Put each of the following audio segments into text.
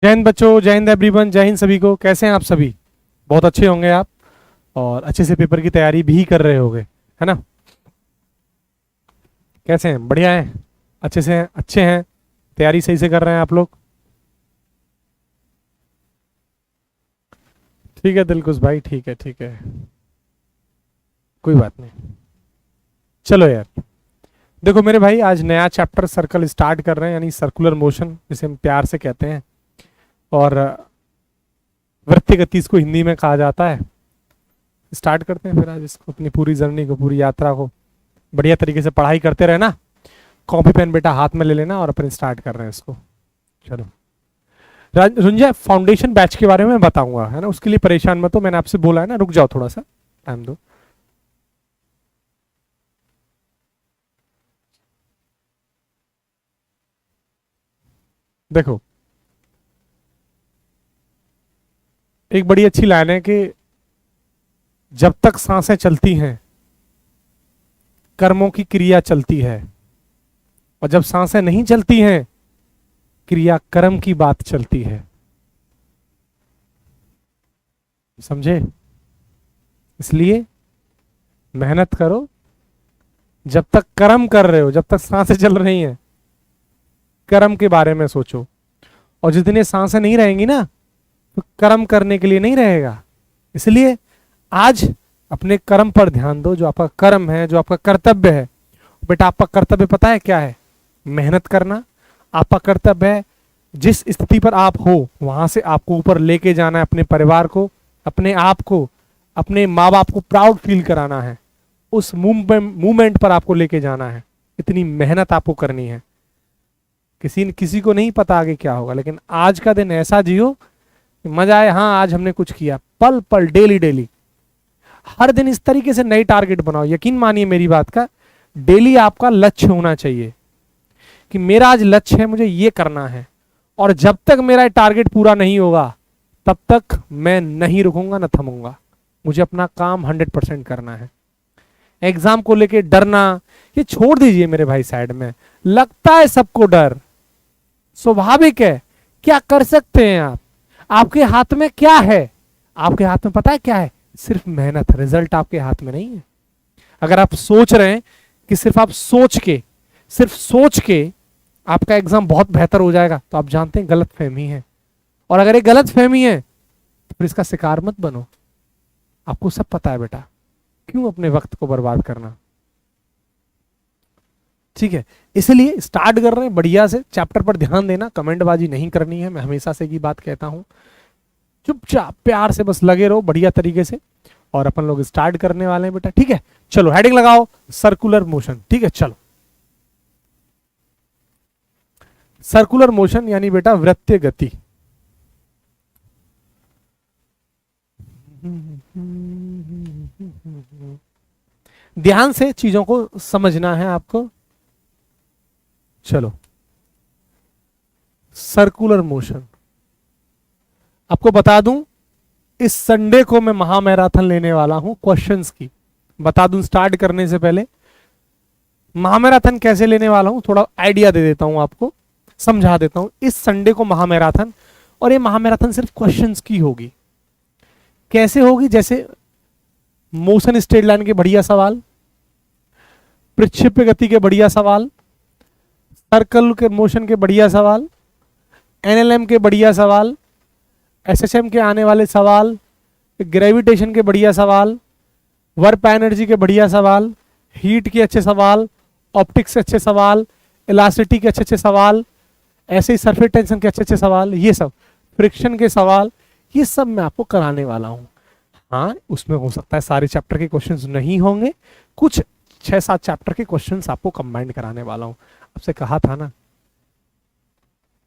जय हिंद बच्चों, जय हिंद एवरीवन, जय हिंद सभी को। कैसे हैं आप सभी? बहुत अच्छे होंगे आप और अच्छे से पेपर की तैयारी भी कर रहे होंगे, है ना? कैसे हैं? बढ़िया हैं? अच्छे से हैं? अच्छे हैं? तैयारी सही से कर रहे हैं आप लोग? ठीक है दिलकुश भाई, ठीक है ठीक है, कोई बात नहीं। चलो यार, देखो मेरे भाई, आज नया चैप्टर सर्कल स्टार्ट कर रहे हैं, यानी सर्कुलर मोशन जिसे हम प्यार से कहते हैं, और वृत्तीय गति इसको हिंदी में कहा जाता है। स्टार्ट करते हैं फिर आज इसको, अपनी पूरी जर्नी को, पूरी यात्रा को। बढ़िया तरीके से पढ़ाई करते रहे ना। कॉपी पेन बेटा हाथ में ले लेना और अपन स्टार्ट कर रहे हैं इसको। चलो रुंजा, फाउंडेशन बैच के बारे में बताऊंगा, है ना? उसके लिए परेशान मत हो, मैंने आपसे बोला है ना, रुक जाओ थोड़ा सा, टाइम दो। देखो, एक बड़ी अच्छी लाइन है कि जब तक सांसें चलती हैं कर्मों की क्रिया चलती है, और जब सांसें नहीं चलती हैं क्रिया कर्म की बात चलती है। समझे? इसलिए मेहनत करो, जब तक कर्म कर रहे हो, जब तक सांसें चल रही हैं कर्म के बारे में सोचो, और जितने सांसें नहीं रहेंगी ना तो कर्म करने के लिए नहीं रहेगा। इसलिए आज अपने कर्म पर ध्यान दो, जो आपका कर्म है, जो आपका कर्तव्य है। बेटा आपका कर्तव्य पता है क्या है? मेहनत करना। आपका कर्तव्य है जिस स्थिति पर आप हो वहां से आपको ऊपर लेके जाना है, अपने परिवार को, अपने आप को, अपने माँ बाप को प्राउड फील कराना है। उस मूवमेंट पर आपको लेके जाना है। इतनी मेहनत आपको करनी है। किसी को नहीं पता आगे क्या होगा, लेकिन आज का दिन ऐसा जियो मजा आए। हाँ, आज हमने कुछ किया, पल पल, डेली डेली, हर दिन इस तरीके से नई टारगेट बनाओ। यकीन मानिए मेरी बात का, डेली आपका लक्ष्य होना चाहिए कि मेरा आज लक्ष्य है, मुझे ये करना है, और जब तक मेरा टारगेट पूरा नहीं होगा तब तक मैं नहीं रुकूंगा, न थमूंगा। मुझे अपना काम 100% करना है। एग्जाम को लेके डरना ये छोड़ दीजिए मेरे भाई साइड में। लगता है सबको डर, स्वाभाविक है। क्या कर सकते हैं आप? आपके हाथ में क्या है? आपके हाथ में पता है क्या है? सिर्फ मेहनत। रिजल्ट आपके हाथ में नहीं है। अगर आप सोच रहे हैं कि सिर्फ आप सिर्फ सोच के आपका एग्जाम बहुत बेहतर हो जाएगा, तो आप जानते हैं गलत फहमी है। और अगर ये गलत फहमी है तो फिर इसका शिकार मत बनो। आपको सब पता है बेटा, क्यों अपने वक्त को बर्बाद करना? ठीक है, इसलिए स्टार्ट कर रहे हैं बढ़िया से। चैप्टर पर ध्यान देना, कमेंटबाजी नहीं करनी है। मैं हमेशा से की बात कहता हूं, चुपचाप प्यार से बस लगे रहो बढ़िया तरीके से, और अपन लोग स्टार्ट करने वाले हैं बेटा। ठीक है, चलो हेडिंग लगाओ, सर्कुलर मोशन। ठीक है, चलो। सर्कुलर मोशन यानी बेटा वृत्तीय गति। ध्यान से चीजों को समझना है आपको। चलो, सर्कुलर मोशन आपको बता दूं, इस संडे को मैं महामैराथन लेने वाला हूं क्वेश्चंस की। बता दूं स्टार्ट करने से पहले, महामैराथन कैसे लेने वाला हूं थोड़ा आइडिया दे देता हूं आपको, समझा देता हूं। इस संडे को महामैराथन, और ये महामैराथन सिर्फ क्वेश्चंस की होगी। कैसे होगी? जैसे मोशन स्ट्रेट लाइन के बढ़िया सवाल, प्रक्षेप्य गति के बढ़िया सवाल, सर्कल के मोशन के बढ़िया सवाल, एनएलएम के बढ़िया सवाल, एसएसएम के आने वाले सवाल, ग्रेविटेशन के बढ़िया सवाल, वर्क एनर्जी के बढ़िया सवाल, हीट के अच्छे सवाल, ऑप्टिक्स के अच्छे सवाल, इलास्टिसिटी के अच्छे अच्छे सवाल, ऐसे ही सरफेस टेंशन के अच्छे अच्छे सवाल, ये सब फ्रिक्शन के सवाल, ये सब मैं आपको कराने वाला हूं। हाँ, उसमें हो सकता है सारे चैप्टर के क्वेश्चंस नहीं होंगे, कुछ 6-7 चैप्टर के क्वेश्चंस आपको कंबाइंड कराने वाला हूं। आपसे कहा था ना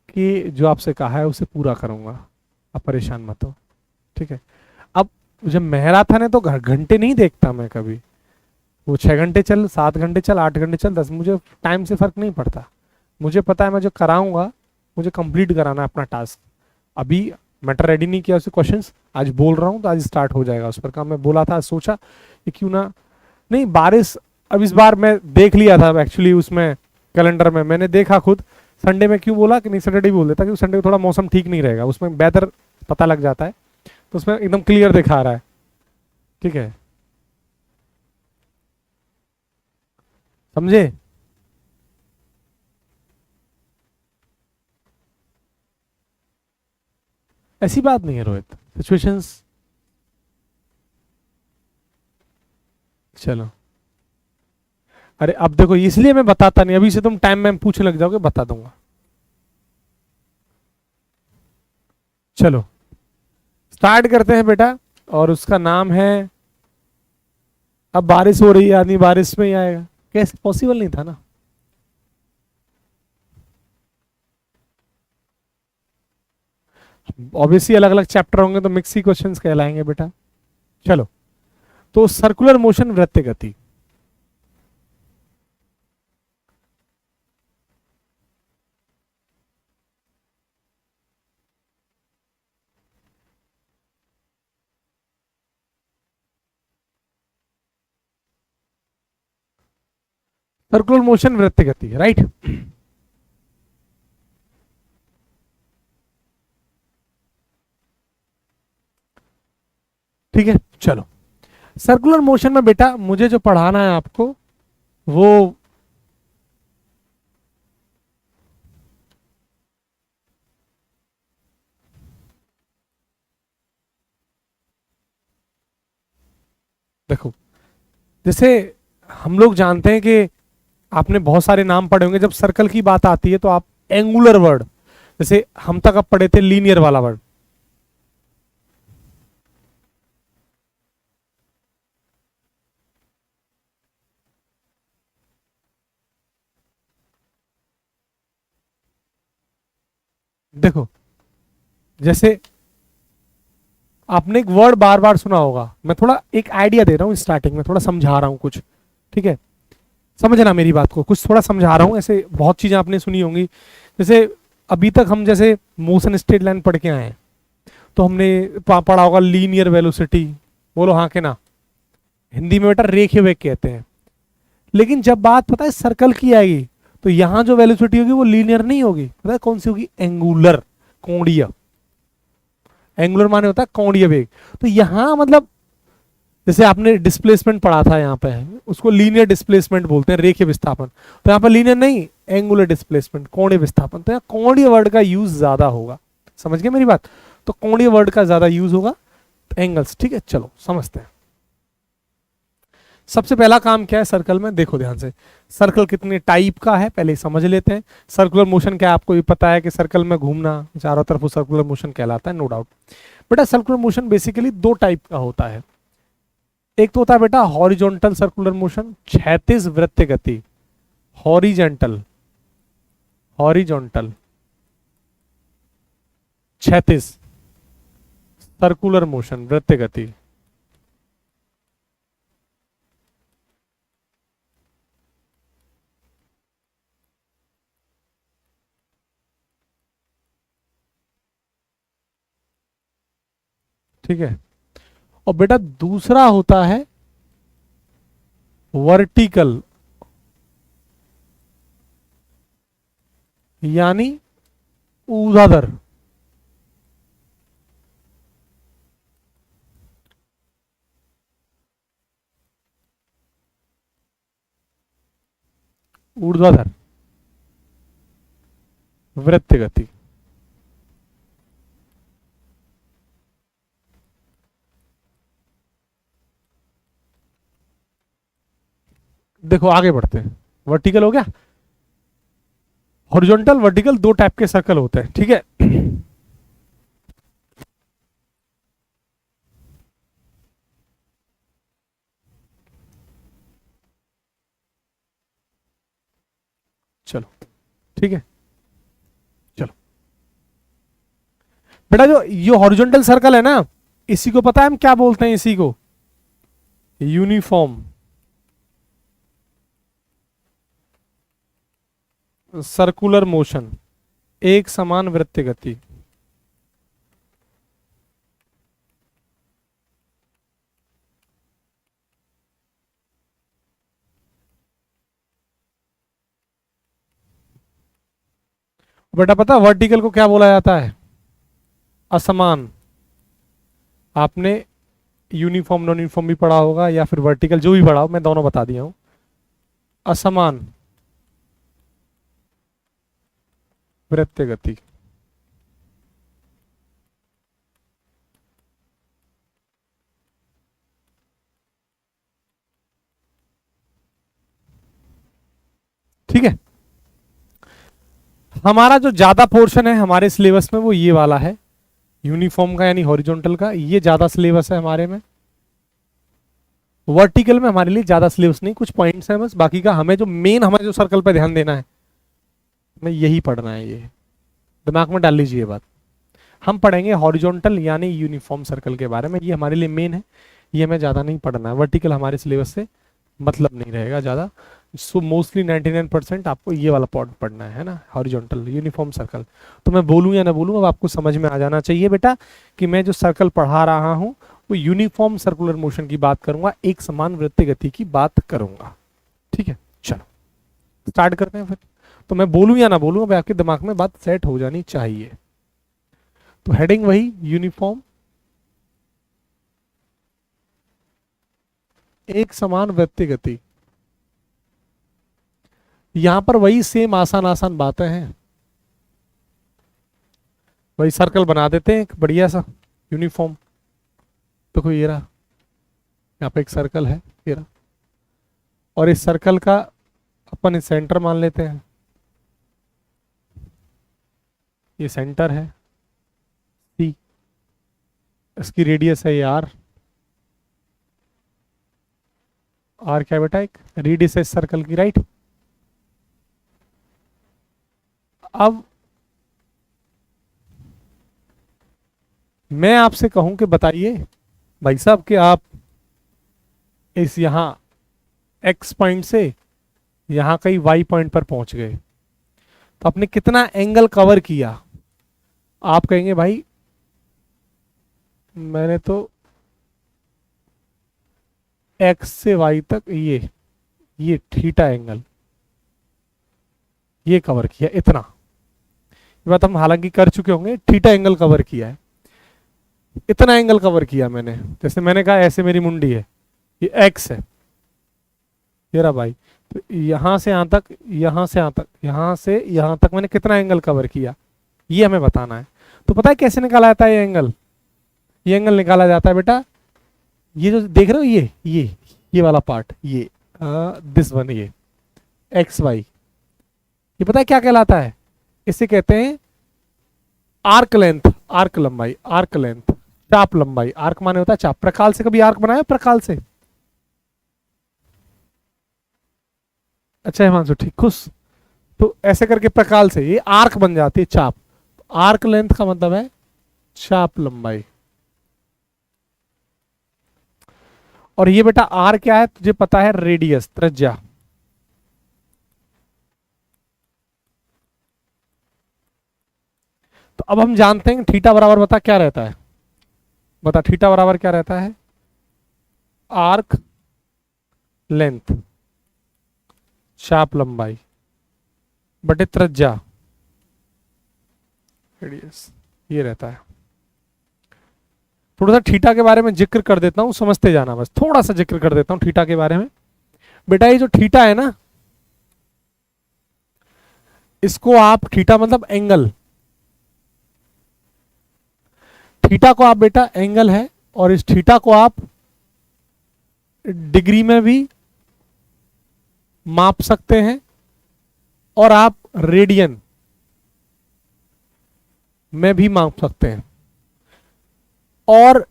कि जो आपसे कहा है उसे पूरा करूंगा, आप परेशान मत हो। ठीक है, अब जब मैराथन है तो घंटे नहीं देखता मैं कभी। वो 6 घंटे चल, 7 घंटे चल, 8 घंटे चल, 10, मुझे टाइम से फर्क नहीं पड़ता। मुझे पता है मैं जो कराऊंगा मुझे कंप्लीट कराना है अपना टास्क। अभी मैटर रेडी नहीं किया, उसे क्वेश्चंस आज बोल रहा हूँ तो आज स्टार्ट हो जाएगा उस पर काम। मैं बोला था, सोचा कि क्यों ना, नहीं बारिश, अब इस बार मैं देख लिया था एक्चुअली उसमें कैलेंडर में, मैंने देखा खुद संडे में क्यों बोला कि नहीं, सैटरडे बोल देता, क्योंकि संडे को थोड़ा मौसम ठीक नहीं रहेगा, उसमें वेदर पता लग जाता है, तो उसमें एकदम क्लियर दिखा रहा है। ठीक है, समझे? ऐसी बात नहीं है रोहित, सिचुएशंस। चलो, अरे अब देखो, इसलिए मैं बताता नहीं, अभी से तुम टाइम में पूछने लग जाओगे, बता दूंगा। चलो स्टार्ट करते हैं बेटा, और उसका नाम है, अब बारिश हो रही है, आदमी बारिश में ही आएगा, कैसे पॉसिबल नहीं था ना। ऑब्वियसली अलग अलग चैप्टर होंगे तो मिक्स ही क्वेश्चंस कहलाएंगे बेटा। चलो, तो सर्कुलर मोशन, वृत्त गति। सर्कुलर मोशन, वृत्त गति, राइट। ठीक है, चलो, सर्कुलर मोशन में बेटा मुझे जो पढ़ाना है आपको, वो देखो, जैसे हम लोग जानते हैं कि आपने बहुत सारे नाम पढ़े होंगे, जब सर्कल की बात आती है तो आप एंगुलर वर्ड, जैसे हम तक अब पढ़े थे लीनियर वाला वर्ड। देखो, जैसे आपने एक वर्ड बार बार सुना होगा, मैं थोड़ा एक आइडिया दे रहा हूँ स्टार्टिंग में, थोड़ा समझा रहा हूँ कुछ, ठीक है, समझना मेरी बात को, कुछ थोड़ा समझा रहा हूँ, ऐसे बहुत चीजें आपने सुनी होंगी। जैसे अभी तक हम जैसे मोशन स्ट्रेट लाइन पढ़ के आए हैं, तो हमने पढ़ा होगा लीनियर वेलोसिटी, बोलो हाँ के ना, हिंदी में बेटा रेखीय वेग कहते हैं। लेकिन जब बात पता है सर्कल की आएगी, तो यहां जो वेलोसिटी होगी वो लीनियर नहीं होगी, पता है कौन सी होगी? एंगुलर, कोणीय। एंगुलर माने होता है कोणीय वेग। तो यहां मतलब जैसे आपने डिस्प्लेसमेंट पढ़ा था यहाँ पे, उसको लीनियर डिस्प्लेसमेंट बोलते हैं, रेखीय विस्थापन। तो यहाँ पर लीनियर नहीं, एंगुलर डिस्प्लेसमेंट, कोणीय विस्थापन। तो यहाँ कोणीय वर्ड का यूज ज्यादा होगा, समझ गए मेरी बात? तो कोणीय वर्ड का ज्यादा यूज होगा, एंगल्स। ठीक है, चलो समझते हैं। सबसे पहला काम क्या है सर्कल में, देखो ध्यान से, सर्कल कितने टाइप का है पहले समझ लेते हैं। सर्कुलर मोशन क्या है, आपको भी पता है कि सर्कल में घूमना चारों तरफ, वो सर्कुलर मोशन कहलाता है, नो डाउट। बेटा सर्कुलर मोशन बेसिकली दो टाइप का होता है। एक तो होता है बेटा हॉरिजॉन्टल सर्कुलर मोशन, क्षैतिज वृत्त गति। हॉरिजेंटल, हॉरिजॉन्टल, क्षैतिज सर्कुलर मोशन, वृत्त गति। ठीक है, और बेटा दूसरा होता है वर्टिकल, यानी ऊर्ध्वाधर। ऊर्ध्वाधर वृत्त गति। देखो आगे बढ़ते हैं, वर्टिकल हो गया, हॉरिजॉन्टल वर्टिकल दो टाइप के सर्कल होते हैं, ठीक है। चलो ठीक है, चलो बेटा जो ये हॉरिजॉन्टल सर्कल है ना, इसी को पता है हम क्या बोलते हैं? इसी को यूनिफॉर्म सर्कुलर मोशन, एक समान वृत्त गति। बेटा पता वर्टिकल को क्या बोला जाता है? असमान। आपने यूनिफॉर्म नॉन यूनिफॉर्म भी पढ़ा होगा या फिर वर्टिकल, जो भी पढ़ा हो, मैं दोनों बता दिया हूं। असमान वृत्तीय गति। ठीक है, हमारा जो ज्यादा पोर्शन है हमारे सिलेबस में वो ये वाला है, यूनिफॉर्म का यानी हॉरिजॉन्टल का, ये ज्यादा सिलेबस है हमारे में। वर्टिकल में हमारे लिए ज्यादा सिलेबस नहीं, कुछ पॉइंट्स हैं बस, बाकी का हमें जो मेन, हमें जो सर्कल पे ध्यान देना है, हमें यही पढ़ना है। ये दिमाग में डाल लीजिए ये बात। हम पढ़ेंगे हॉरिजॉन्टल यानी यूनिफॉर्म सर्कल के बारे में, ये हमारे लिए मेन है, ये हमें ज़्यादा नहीं पढ़ना है। वर्टिकल हमारे सिलेबस से मतलब नहीं रहेगा ज़्यादा। सो मोस्टली 99% आपको ये वाला पार्ट पढ़ना है ना, हॉरिजॉन्टल यूनिफॉर्म सर्कल। तो मैं बोलूँ या ना बोलूँ, अब आपको समझ में आ जाना चाहिए बेटा कि मैं जो सर्कल पढ़ा रहा हूँ वो यूनिफॉर्म सर्कुलर मोशन की बात करूंगा, एक समान वृत्तीय गति की बात करूंगा। ठीक है, चलो स्टार्ट करते हैं फिर। तो मैं बोलूं या ना बोलूं, अब आपके दिमाग में बात सेट हो जानी चाहिए। तो हेडिंग वही, यूनिफॉर्म एक समान वृत्तीय गति। यहां पर वही सेम आसान आसान बातें हैं, वही सर्कल बना देते हैं एक बढ़िया सा यूनिफॉर्म। देखो ये रहा, यहाँ पे एक सर्कल है ये रहा, और इस सर्कल का अपन इस सेंटर मान लेते हैं, ये सेंटर है सी, इसकी रेडियस है ये आर। आर क्या बेटा? एक रेडियस है इस सर्कल की, राइट। अब मैं आपसे कहूं कि बताइए भाई साहब कि आप इस यहां एक्स पॉइंट से यहां कहीं वाई पॉइंट पर पहुंच गए, तो आपने कितना एंगल कवर किया? आप कहेंगे भाई मैंने तो एक्स से वाई तक ये थीटा एंगल ये कवर किया, इतना। ये बात हम हालांकि कर चुके होंगे, थीटा एंगल कवर किया है, इतना एंगल कवर किया मैंने। जैसे मैंने कहा ऐसे मेरी मुंडी है, ये एक्स है, ये रहा भाई, तो यहां से यहां तक, यहां से यहां तक, यहां से यहां तक मैंने कितना एंगल कवर किया, ये हमें बताना है। तो पता है कैसे निकाला जाता है ये एंगल? ये एंगल निकाला जाता है बेटा, ये जो देख रहे हो ये वाला पार्ट, ये दिस वन, ये एक्स वाई, ये पता है क्या कहलाता है? इसे कहते हैं आर्क लेंथ, आर्क लंबाई, आर्क लेंथ, चाप लंबाई। आर्क माने होता है चाप। प्रकाल से कभी आर्क बनाया? प्रकाल से? अच्छा हिमांशु, ठीक, खुश। तो ऐसे करके प्रकाल से ये आर्क बन जाती है, चाप। आर्क लेंथ का मतलब है चाप लंबाई। और ये बेटा आर क्या है तुझे पता है? रेडियस, त्रिज्या। तो अब हम जानते हैं थीटा बराबर बता क्या रहता है? बता थीटा बराबर क्या रहता है? आर्क लेंथ, चाप लंबाई बटे त्रिज्या, रेडियस, ये रहता है। थोड़ा सा थीटा के बारे में जिक्र कर देता हूं, समझते जाना, बस थोड़ा सा जिक्र कर देता हूं थीटा के बारे में। बेटा ये जो थीटा है ना, इसको आप, थीटा मतलब एंगल, थीटा को आप बेटा एंगल है, और इस थीटा को आप डिग्री में भी माप सकते हैं, और आप रेडियन में भी माप सकते हैं, और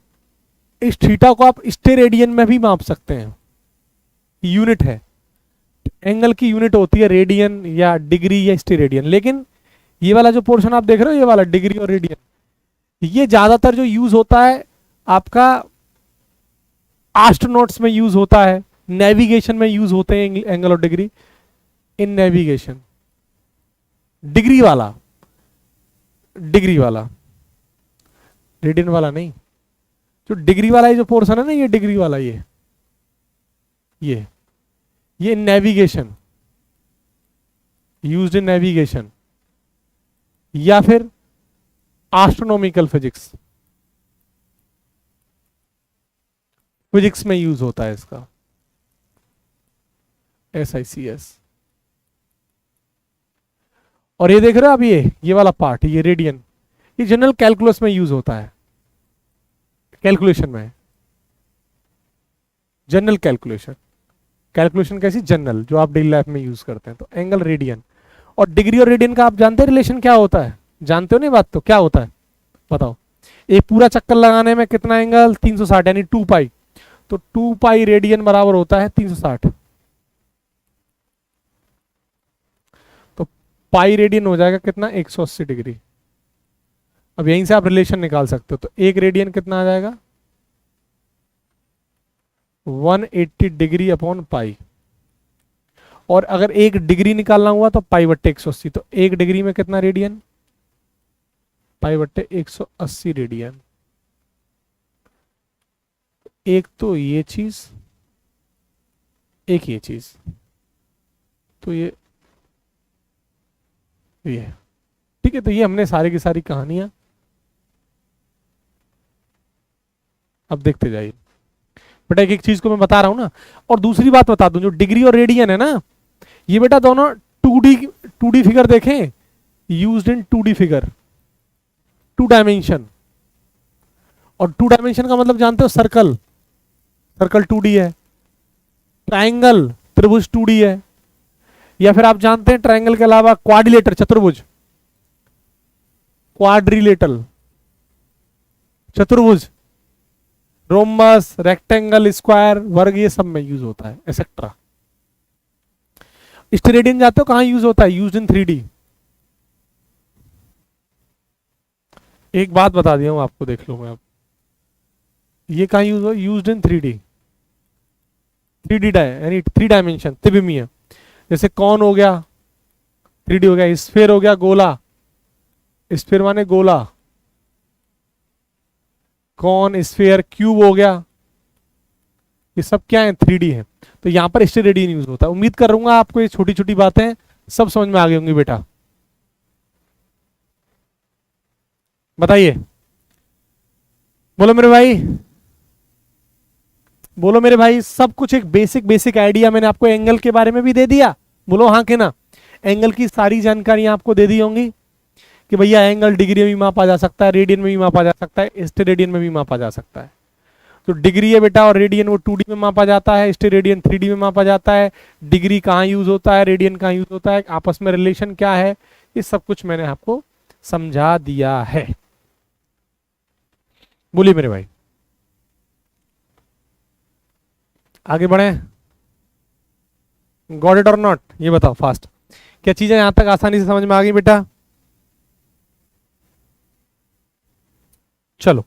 इस थीटा को आप स्टेरेडियन में भी माप सकते हैं। यूनिट है, एंगल की यूनिट होती है रेडियन या डिग्री या स्टेरेडियन। लेकिन ये वाला जो पोर्शन आप देख रहे हो, ये वाला डिग्री और रेडियन, ये ज्यादातर जो यूज होता है आपका एस्ट्रोनॉट्स में यूज होता है, नेविगेशन में यूज होते हैं एंगल और डिग्री। इन नेविगेशन डिग्री वाला, डिग्री वाला, रेडियन वाला नहीं। जो डिग्री वाला ये जो पोर्शन है ना, ये डिग्री वाला, ये नेविगेशन, यूज्ड इन नेविगेशन। या फिर एस्ट्रोनॉमिकल फिजिक्स, फिजिक्स में यूज होता है इसका, SICS। और ये देख रहे हो आप, ये वाला पार्ट, ये रेडियन, ये जनरल कैलकुलस में यूज होता है, कैलकुलेशन में, जनरल कैलकुलेशन। कैलकुलेशन कैसी? जनरल, जो आप डेली लाइफ में यूज करते हैं। तो एंगल रेडियन, और डिग्री और रेडियन का आप जानते हैं रिलेशन क्या होता है? जानते हो नहीं बात? तो क्या होता है बताओ। एक पूरा चक्कर लगाने में कितना एंगल? 360, यानी 2 पाई। तो 2 पाई रेडियन बराबर होता है 360। तो पाई रेडियन हो जाएगा कितना? 180 डिग्री। अब यहीं से आप रिलेशन निकाल सकते हो। तो एक रेडियन कितना आ जाएगा? 180 डिग्री अपॉन पाई। और अगर एक डिग्री निकालना हुआ तो पाई बट्टे 180। तो एक डिग्री में कितना रेडियन? पाई बट्टे 180 रेडियन। एक तो ये चीज, एक ये चीज, तो ये ठीक है। तो ये हमने सारी की सारी कहानियां, अब देखते जाइए बेटा, एक एक चीज को मैं बता रहा हूं ना। और दूसरी बात बता दूं, जो डिग्री और रेडियन है ना, ये बेटा दोनों 2D, 2D फिगर देखें, used in 2D figure, 2 dimension. और 2 डायमेंशन का मतलब जानते हो? सर्कल, सर्कल 2D है। ट्राइंगल, त्रिभुज 2D है। या फिर आप जानते हैं ट्राइंगल के अलावा क्वाड्रिलेटर, चतुर्भुज, क्वाड्रिलेटरल, चतुर्भुज, रोमबस, रेक्टेंगल, स्क्वायर, वर्ग, ये सब में यूज होता है, एक्सेट्रा। स्टेरेडियन जाते हो कहां यूज होता है? Use in 3D। एक बात बता दिया हूं आपको, देख लो मैं अब, ये कहां यूज हो? यूज इन 3D, 3D यानी 3 डायमेंशन, त्रिविमीय। जैसे कौन हो गया, 3D हो गया। स्फीयर हो गया, गोला, स्फीयर माने गोला, कौन, स्फीयर, क्यूब हो गया, ये सब क्या है? 3D है। तो यहां पर स्टेरेडियन यूज होता है। उम्मीद कर रहा आपको ये छोटी छोटी बातें सब समझ में आ गई होंगी बेटा। बताइए, बोलो मेरे भाई, बोलो मेरे भाई। सब कुछ एक बेसिक बेसिक आइडिया मैंने आपको एंगल के बारे में भी दे दिया, बोलो हाँ के ना। एंगल की सारी जानकारी आपको दे दी होंगी कि भैया एंगल डिग्री में भी मापा जा सकता है, रेडियन में भी मापा जा सकता है, स्टेरेडियन में भी मापा जा सकता है। तो डिग्री है बेटा, और रेडियन वो 2D में मापा जाता है, स्टेरेडियन 3D में मापा जाता है। डिग्री कहाँ यूज होता है, रेडियन कहाँ यूज होता है, आपस में रिलेशन क्या है, ये सब कुछ मैंने आपको समझा दिया है। बोलिए मेरे भाई, आगे बढ़े। गॉट इट और नॉट, ये बताओ फास्ट। क्या चीजें यहां तक आसानी से समझ में आ गई बेटा? चलो,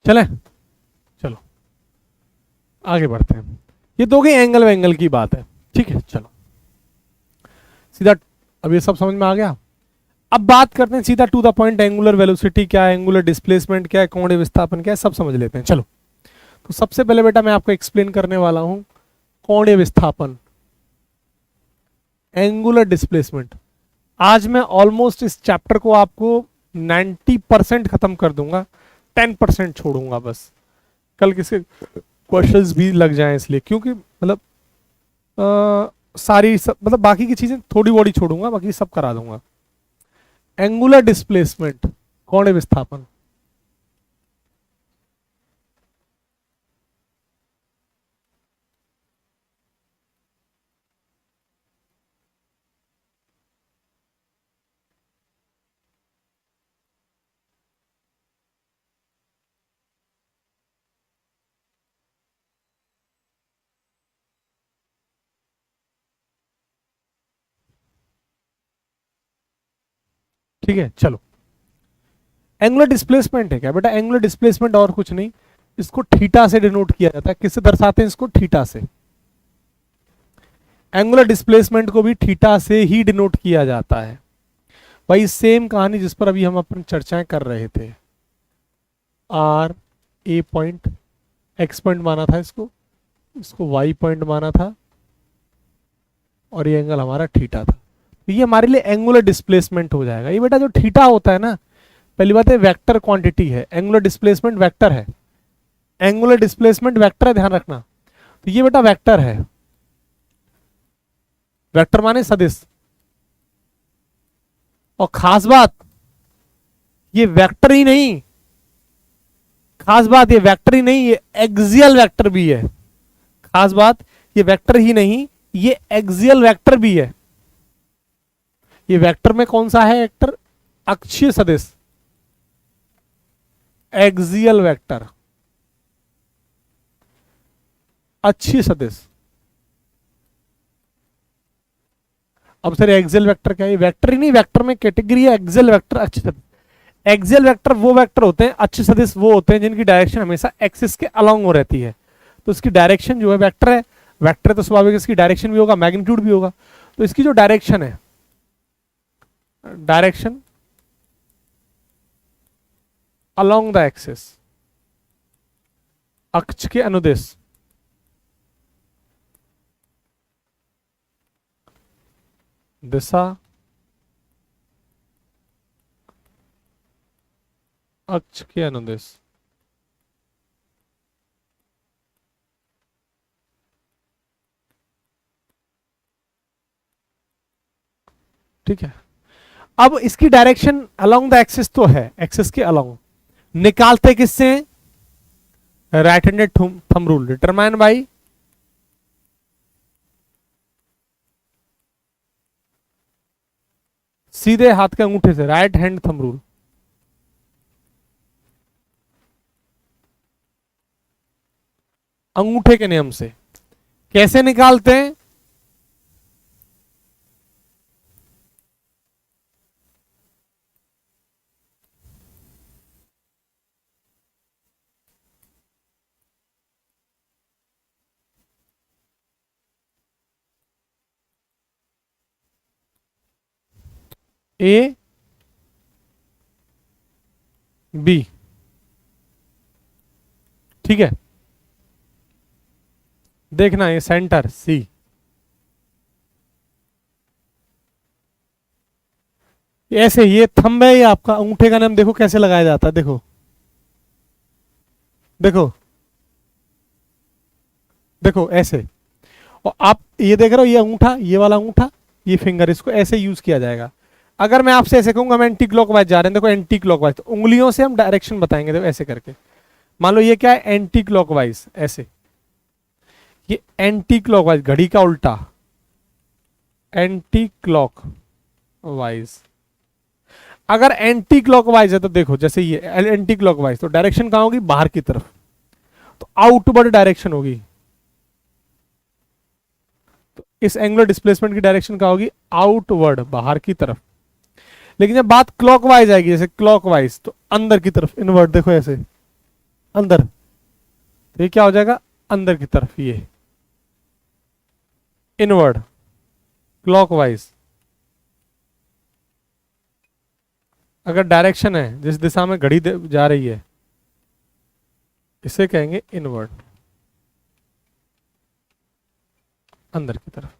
चले, चलो आगे बढ़ते हैं। ये दो गई एंगल वेंगल की बात है, ठीक है। चलो सीधा, अब ये सब समझ में आ गया। अब बात करते हैं सीधा to the point, angular velocity क्या है, एंगुलर डिस्प्लेसमेंट क्या है, कोणीय विस्थापन क्या है, सब समझ लेते हैं। चलो, तो सबसे पहले बेटा मैं आपको एक्सप्लेन करने वाला हूं कोणीय विस्थापन, एंगुलर डिस्प्लेसमेंट। आज मैं ऑलमोस्ट इस चैप्टर को आपको 90% खत्म कर दूंगा, 10% छोड़ूंगा बस। कल किसी क्वेश्चंस भी लग जाएं इसलिए, क्योंकि मतलब सारी सब, मतलब बाकी की चीजें थोड़ी बॉडी छोड़ूंगा, बाकी सब करा दूंगा। एंगुलर डिस्प्लेसमेंट, कोणीय विस्थापन। ठीक है, चलो एंगुलर डिस्प्लेसमेंट है क्या बेटा? एंगुलर डिस्प्लेसमेंट और कुछ नहीं, इसको थीटा से डिनोट किया जाता है। किससे दर्शाते हैं इसको? थीटा से। एंगुलर डिस्प्लेसमेंट को भी थीटा से ही डिनोट किया जाता है। वही सेम कहानी जिस पर अभी हम अपनी चर्चाएं कर रहे थे। R A point, X point माना था इसको, इसको वाई पॉइंट माना था, और ये एंगल हमारा थीटा था। तो ये हमारे लिए एंगुलर डिस्प्लेसमेंट हो जाएगा। ये बेटा जो थीटा होता है ना, पहली बात है वेक्टर क्वांटिटी है, एंगुलर डिस्प्लेसमेंट वेक्टर है, एंगुलर डिस्प्लेसमेंट वेक्टर है, ध्यान रखना। तो ये बेटा वेक्टर है, वेक्टर माने सदिश। और खास बात ये वेक्टर ही नहीं, खास बात ये वेक्टर ही नहीं, ये एक्सियल वेक्टर भी है। खास बात ये वेक्टर ही नहीं, ये एक्सियल वेक्टर भी है। ये वेक्टर में कौन सा है वेक्टर? अक्षीय सदिश, एक्सियल वेक्टर, अक्षीय सदिश। अब सर एक्सियल वेक्टर क्या है? वेक्टर ही नहीं, वेक्टर में कैटेगरी है एक्सियल वेक्टर, अक्षीय सदिश। एक्सियल वेक्टर वो वेक्टर होते हैं, अक्षीय सदिश वो होते हैं जिनकी डायरेक्शन हमेशा एक्सिस के अलोंग हो रहती है। तो इसकी डायरेक्शन जो है वेक्टर है, वेक्टर है तो स्वाभाविक इसकी डायरेक्शन भी होगा, मैग्नीट्यूड भी होगा। तो इसकी जो डायरेक्शन है, डायरेक्शन अलोंग द एक्सिस, अक्ष के अनुदेश, दिशा अक्ष के अनुदेश। ठीक है, अब इसकी डायरेक्शन अलोंग द एक्सिस तो है, एक्सिस के अलोंग। निकालते किससे? Right handed thumb rule, determine by सीधे हाथ के अंगूठे से, राइट हैंड थंब रूल। अंगूठे के नियम से कैसे निकालते हैं? ए बी, ठीक है। देखना ये सेंटर सी, ऐसे ये थंब है, ये आपका अंगूठे का नाम। देखो कैसे लगाया जाता है, देखो देखो देखो ऐसे। और आप ये देख रहे हो, ये अंगूठा, ये वाला अंगूठा, ये फिंगर, इसको ऐसे यूज किया जाएगा। अगर मैं आपसे ऐसे कहूंगा हम एंटी क्लॉकवाइज जा रहे हैं, देखो एंटी क्लॉकवाइज, तो उंगलियों से हम डायरेक्शन बताएंगे। देखो ऐसे करके, मान लो ये क्या है? एंटी क्लॉकवाइज, ऐसे। ये एंटी क्लॉकवाइज, घड़ी का उल्टा, एंटी क्लॉकवाइज। अगर एंटी क्लॉकवाइज है तो देखो, जैसे ये एंटी क्लॉकवाइज, तो डायरेक्शन कहां होगी? बाहर की तरफ, तो आउटवर्ड डायरेक्शन होगी। तो इस एंगुलर डिस्प्लेसमेंट की डायरेक्शन क्या होगी? आउटवर्ड, बाहर की तरफ। लेकिन जब बात क्लॉकवाइज आएगी, जैसे क्लॉकवाइज, तो अंदर की तरफ, इनवर्ड, देखो ऐसे अंदर, तो ये क्या हो जाएगा? अंदर की तरफ, ये इनवर्ड, क्लॉकवाइज। अगर डायरेक्शन है जिस दिशा में घड़ी जा रही है, इसे कहेंगे इनवर्ड, अंदर की तरफ।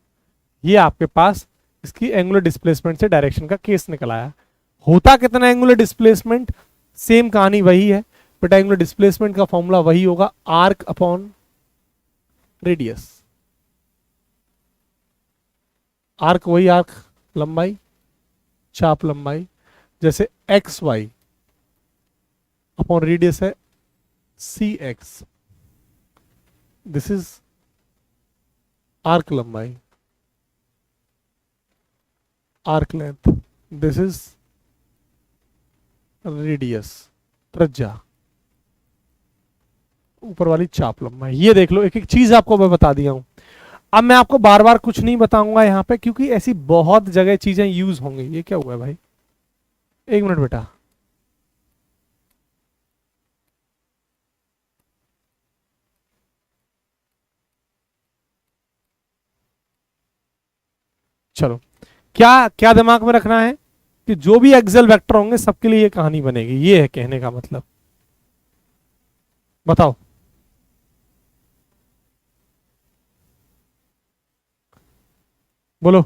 ये आपके पास इसकी एंगुलर डिस्प्लेसमेंट से डायरेक्शन का केस निकल आया। होता कितना एंगुलर डिस्प्लेसमेंट? सेम कहानी वही है, बट एंगुलर डिस्प्लेसमेंट का फॉर्मूला वही होगा, आर्क अपॉन रेडियस। आर्क वही आर्क, लंबाई, चाप लंबाई, जैसे एक्स वाई अपॉन रेडियस है सी एक्स, दिस इज आर्क लंबाई, arc length, this is radius, त्रिज्या, ऊपर वाली चाप लंबाई। ये देख लो, एक एक चीज आपको मैं बता दिया हूं। अब मैं आपको बार बार कुछ नहीं बताऊंगा यहां पे, क्योंकि ऐसी बहुत जगह चीजें यूज होंगी। ये क्या हुआ है भाई? एक मिनट बेटा, चलो। क्या क्या दिमाग में रखना है कि जो भी एक्सेल वेक्टर होंगे सबके लिए ये कहानी बनेगी, ये है कहने का मतलब। बताओ। बोलो।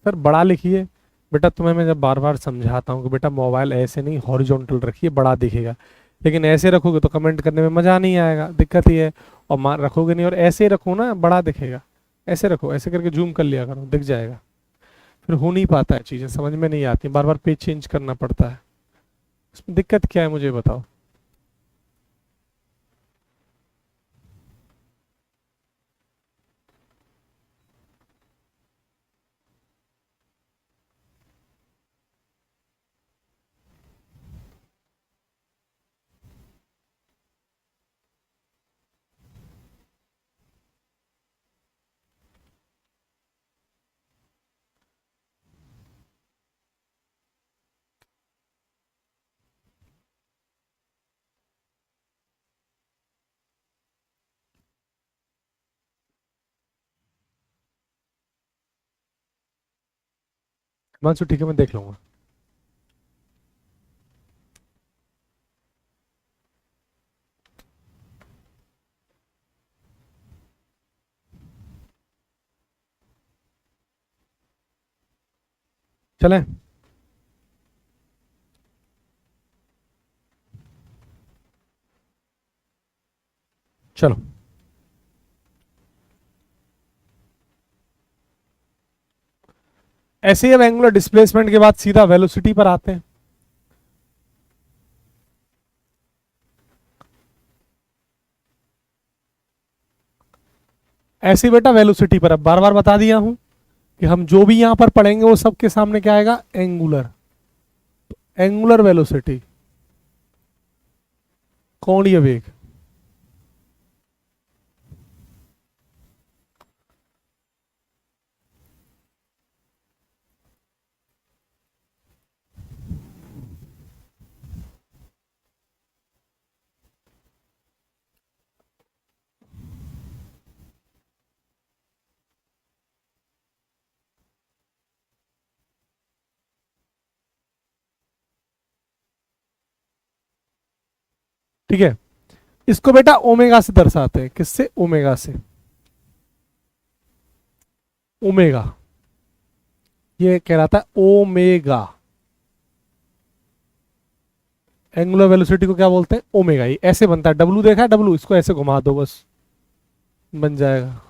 सर बड़ा लिखिए। बेटा तुम्हें मैं जब बार बार समझाता हूँ कि बेटा मोबाइल ऐसे नहीं हॉरिजॉन्टल रखिए, बड़ा दिखेगा। लेकिन ऐसे रखोगे तो कमेंट करने में मजा नहीं आएगा, दिक्कत ही है। और मार रखोगे नहीं, और ऐसे ही रखो ना, बड़ा दिखेगा। ऐसे रखो, ऐसे करके जूम कर लिया करो, दिख जाएगा। फिर हो नहीं पाता है, चीजें समझ में नहीं आती, बार बार पेज चेंज करना पड़ता है। इसमें दिक्कत क्या है मुझे बताओ। हिमांशु ठीक है, मैं देख लूंगा। चलें। चलो। ऐसे ही अब एंगुलर डिस्प्लेसमेंट के बाद सीधा वेलोसिटी पर आते हैं। ऐसे ही बेटा वेलोसिटी पर, अब बार बार बता दिया हूं कि हम जो भी यहां पर पढ़ेंगे वो सबके सामने क्या आएगा, एंगुलर। एंगुलर वेलोसिटी, कोणीय वेग। ठीक है। इसको बेटा ओमेगा से दर्शाते हैं, किससे, ओमेगा से। ओमेगा, ये कहलाता है ओमेगा। एंगुलर वेलोसिटी को क्या बोलते हैं, ओमेगा। ये ऐसे बनता है, डब्लू देखा है, डब्लू, इसको ऐसे घुमा दो बस, बन जाएगा।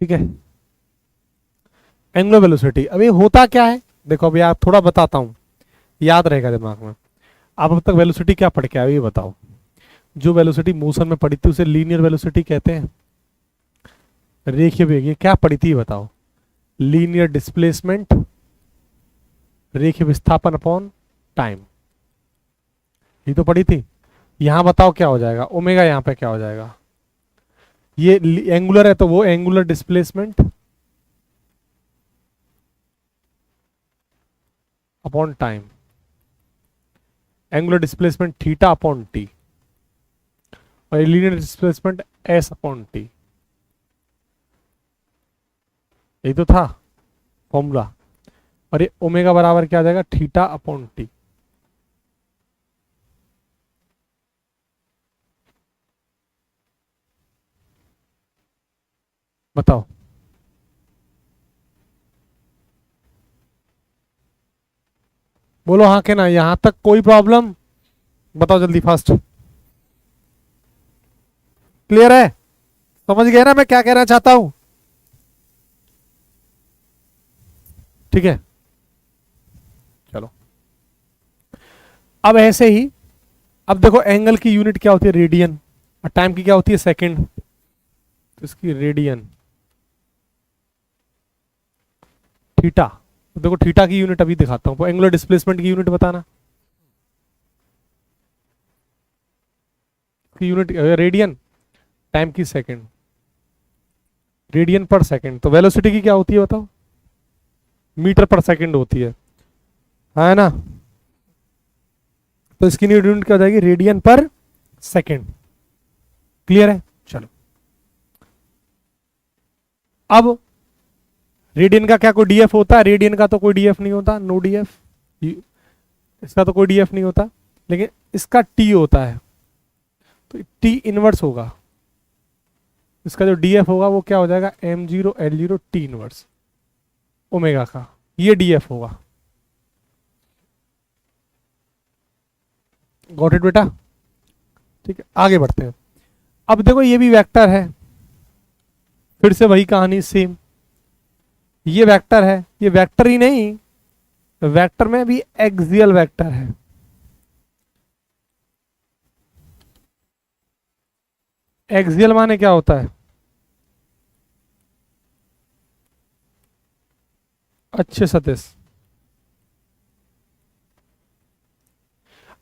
ठीक है। एंगुलर वेलोसिटी, अब ये होता क्या है, देखो अभी आप थोड़ा बताता हूं, याद रहेगा दिमाग में। आप अब तक वेलोसिटी क्या पढ़ के आए ये बताओ। जो वेलोसिटी मोशन में पड़ी थी उसे लीनियर वेलोसिटी कहते हैं। रेखीय वेग, ये क्या पड़ी थी बताओ, लीनियर डिस्प्लेसमेंट, रेखीय विस्थापन अपॉन टाइम, ये तो पड़ी थी। यहां बताओ क्या हो जाएगा, ओमेगा यहां पे क्या हो जाएगा। ये एंगुलर है तो वो angular displacement upon time, angular displacement theta upon T, और linear displacement S upon T. यही तो था फॉर्मूला। और ये ओमेगा बराबर क्या आ जाएगा, थीटा अपॉन टी। बताओ। बोलो हाँ के ना, यहां तक कोई प्रॉब्लम, बताओ जल्दी फास्ट। क्लियर है, समझ गए ना मैं क्या कहना चाहता हूं। ठीक है। चलो। अब ऐसे ही, अब देखो एंगल की यूनिट क्या होती है, रेडियन, और टाइम की क्या होती है, सेकंड। तो इसकी रेडियन, थीटा। तो देखो थीटा की यूनिट अभी दिखाता हूं, एंगुलर डिस्प्लेसमेंट की यूनिट बताना। यूनिट रेडियन, टाइम की सेकंड, रेडियन पर सेकंड। तो वेलोसिटी की क्या होती है बताओ? मीटर पर सेकंड होती है ना? तो इसकी यूनिट क्या हो जाएगी? रेडियन पर सेकंड। क्लियर है? चलो, अब रेडियन का क्या कोई डीएफ होता है? रेडियन का तो कोई डीएफ नहीं होता, नो डीएफ। इसका तो कोई डीएफ नहीं होता, लेकिन इसका टी होता है, तो टी इनवर्स होगा। इसका जो डीएफ होगा वो क्या हो जाएगा? m0 L0 T inverse omega का, ये डीएफ होगा। गॉट इट बेटा? ठीक है, आगे बढ़ते हैं। अब देखो ये भी वेक्टर है, फिर से वही कहानी सेम। ये वेक्टर है, ये वेक्टर ही नहीं, वेक्टर में भी एक्सियल वेक्टर है। एक्सियल माने क्या होता है? अच्छे सतीश,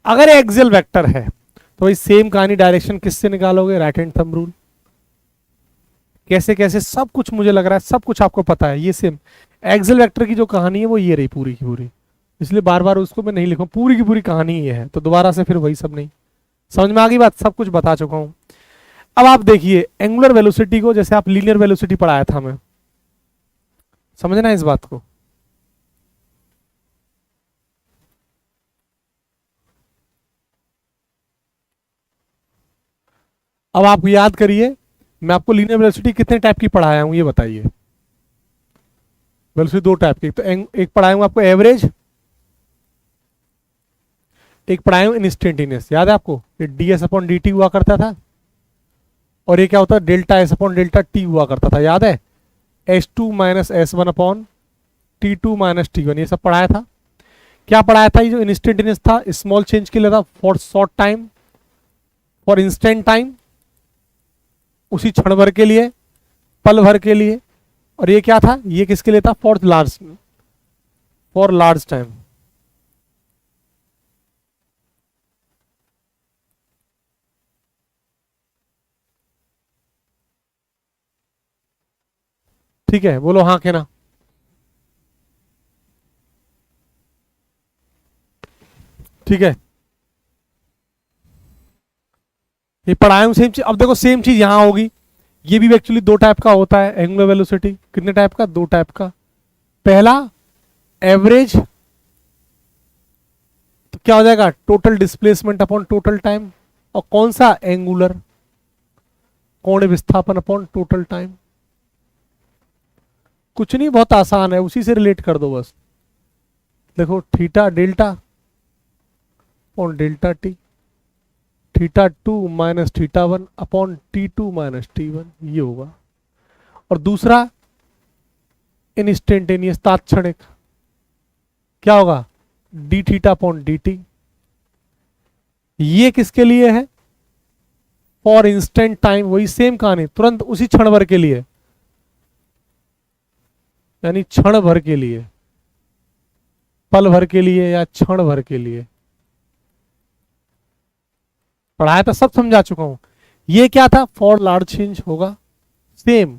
अगर एक्सियल वेक्टर है तो भाई सेम कहानी, डायरेक्शन किससे निकालोगे? Right hand thumb rule. कैसे कैसे सब कुछ मुझे लग रहा है सब कुछ आपको पता है। ये सेम एक्सियल वेक्टर की जो कहानी है वो ये रही पूरी की पूरी, इसलिए बार बार उसको मैं नहीं लिखूं, पूरी की पूरी कहानी ये है, तो दोबारा से फिर वही सब नहीं। समझ में आ गई बात? सब कुछ बता चुका हूं। अब आप देखिए एंगुलर वेलोसिटी को, जैसे आप लीनियर वेलोसिटी पढ़ाया था मैं, समझना इस बात को। अब आप याद करिए, मैं आपको लीनियर वेलोसिटी कितने टाइप की पढ़ाया हूं ये बताइए। वेलोसिटी दो टाइप की, तो एक पढ़ाया हूं आपको एवरेज, एक पढ़ाया हूं इंस्टेंटेनियस। याद है आपको? ये ds अपॉन dt हुआ करता था, और ये क्या होता है? Delta s upon delta t हुआ करता था। याद है? s2 minus s1 upon t2 minus t1, ये सब पढ़ाया था। क्या पढ़ाया था? ये जो इंस्टेंटेनियस था स्मॉल चेंज के लिए था, for short time, for instant time, उसी क्षण भर के लिए, पल भर के लिए। और ये क्या था? ये किसके लिए था? For large time. ठीक है, बोलो हाँ के ना। ठीक है, ये पढ़ाया हूं सेम चीज। अब देखो सेम चीज यहां होगी, ये भी एक्चुअली दो टाइप का होता है एंगुलर वेलोसिटी। कितने टाइप का? दो टाइप का। पहला एवरेज, तो क्या हो जाएगा? Total displacement upon total time. और कौन सा? एंगुलर, कोण विस्थापन अपॉन टोटल टाइम। कुछ नहीं, बहुत आसान है, उसी से रिलेट कर दो बस। देखो theta delta upon delta T, theta 2 minus theta 1 upon T2 minus T1, ये होगा। और दूसरा इंस्टेंटेनियस, तात्क्षणिक, क्या होगा? D theta upon D T. ये किसके लिए है? फॉर इंस्टेंट टाइम, वही सेम कहानी, तुरंत उसी क्षण भर के लिए, यानी क्षण भर के लिए, पल भर के लिए या क्षण भर के लिए। पढ़ाया था, सब समझा चुका हूं। ये क्या था? फॉर लार्ज चेंज होगा, सेम